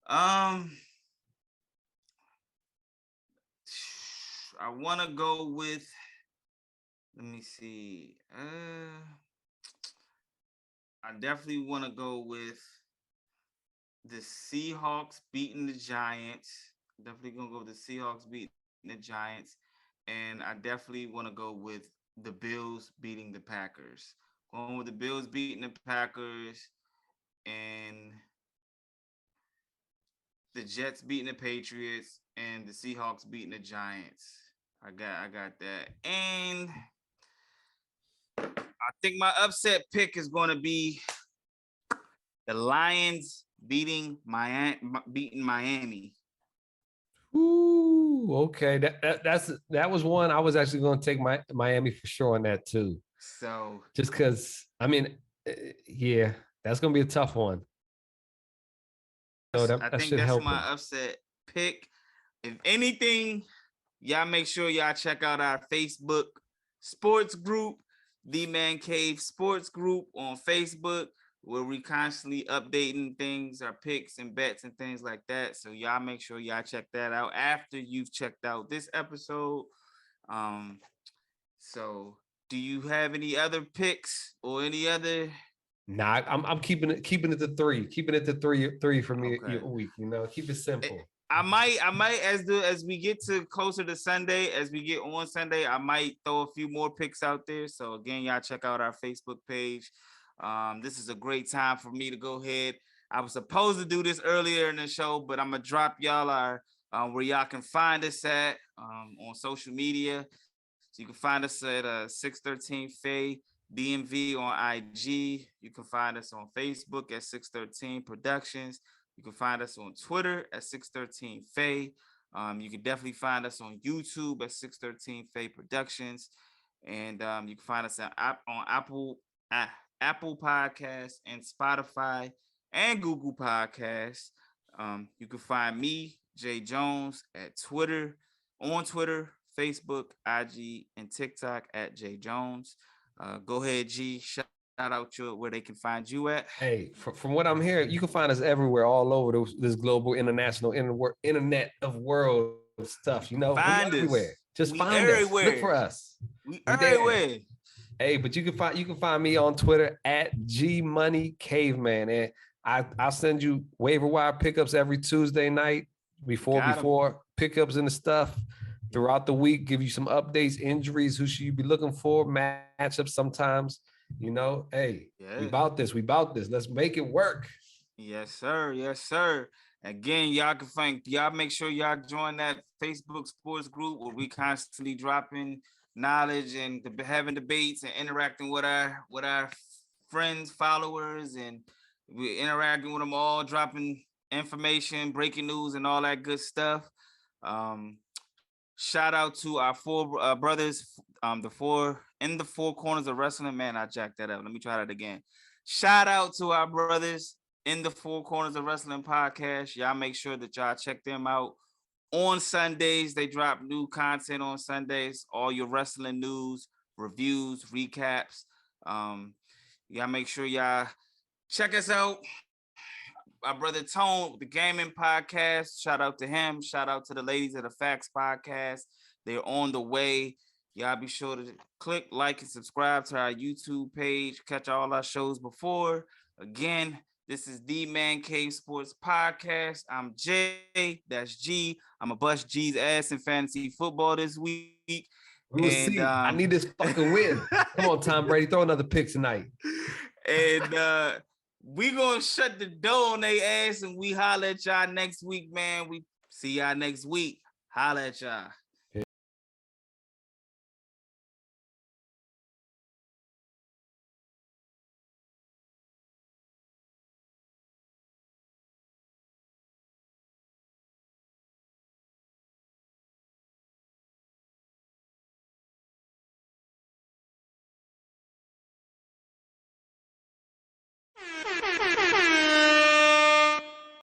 Um, I want to go with. Let me see. I definitely want to go with the Seahawks beating the Giants. Definitely gonna go with the Seahawks beating the Giants, and I definitely want to go with the Bills beating the Packers. Going with the Bills beating the Packers, and the Jets beating the Patriots, and the Seahawks beating the Giants. I got that, and I think my upset pick is going to be the Lions beating Miami. Ooh, okay. That was one I was actually going to take my Miami for sure on that too. So Just because I mean, yeah, that's going to be a tough one. So I that think should that's help my them. upset pick. If anything, y'all make sure y'all check out our Facebook sports group, The ManCave Sports Group on Facebook, where we constantly updating things, our picks and bets and things like that. So y'all make sure y'all check that out after you've checked out this episode. Um, so do you have any other picks or any other? Nah, I'm keeping it to three, keeping it to three for me Okay. a week. Keep it Eh, simple. I might as we get to closer to Sunday, as we get on Sunday, I might throw a few more picks out there. So again, y'all check out our Facebook page. This is a great time for me to go ahead. I was supposed to do this earlier in the show, but I'm gonna drop y'all our where y'all can find us at on social media. So you can find us at 613 Faye DMV on IG. You can find us on Facebook at 613 Productions. You can find us on Twitter at 613 Faye. You can definitely find us on YouTube at 613 Faye Productions. And you can find us on Apple Podcasts and Spotify and Google Podcasts. You can find me, Jae Jones, at on Twitter, Facebook, IG, and TikTok at Jae Jones. Go ahead, G. Shout out where they can find you at. Hey, from what I'm hearing, you can find us everywhere, all over this global, international, internet of world stuff. We Find everywhere. us. Just We find us. Look everywhere. for us. We We there. everywhere. Hey, but you can find me on Twitter at G Money Caveman, and I'll send you waiver wire pickups every Tuesday night Got him. before pickups and the stuff throughout the week. Give you some updates, injuries, who should you be looking for, matchups sometimes. Hey, we Yeah. about this. We about this. Let's make it work. Yes, sir. Yes, sir. Again, y'all can find y'all make sure y'all join that Facebook sports group where we constantly dropping knowledge and having debates and interacting with our friends, followers, and we're interacting with them all, dropping information, breaking news, and all that good stuff. Um, Shout out to our four brothers, the four corners of wrestling. Man, I jacked that up. Let me try that again. Shout out to our brothers in the Four Corners of Wrestling podcast. Y'all make sure that y'all check them out on Sundays. They drop new content on Sundays. All your wrestling news, reviews, recaps. Um, y'all make sure y'all check us out. Our brother Tone, the gaming podcast. Shout out to him. Shout out to the ladies of the Facts podcast. They're on the way. Y'all be sure to click, like, and subscribe to our YouTube page. Catch all our shows before. Again, this is the Man Cave Sports Podcast. I'm Jay. That's G. I'm a bust G's ass in fantasy football this week. We will see. I need this fucking win. Come on, Tom Brady, throw another pick tonight. And we gonna shut the door on their ass, and we holler at y'all next week, man. We see y'all next week. Holla at y'all.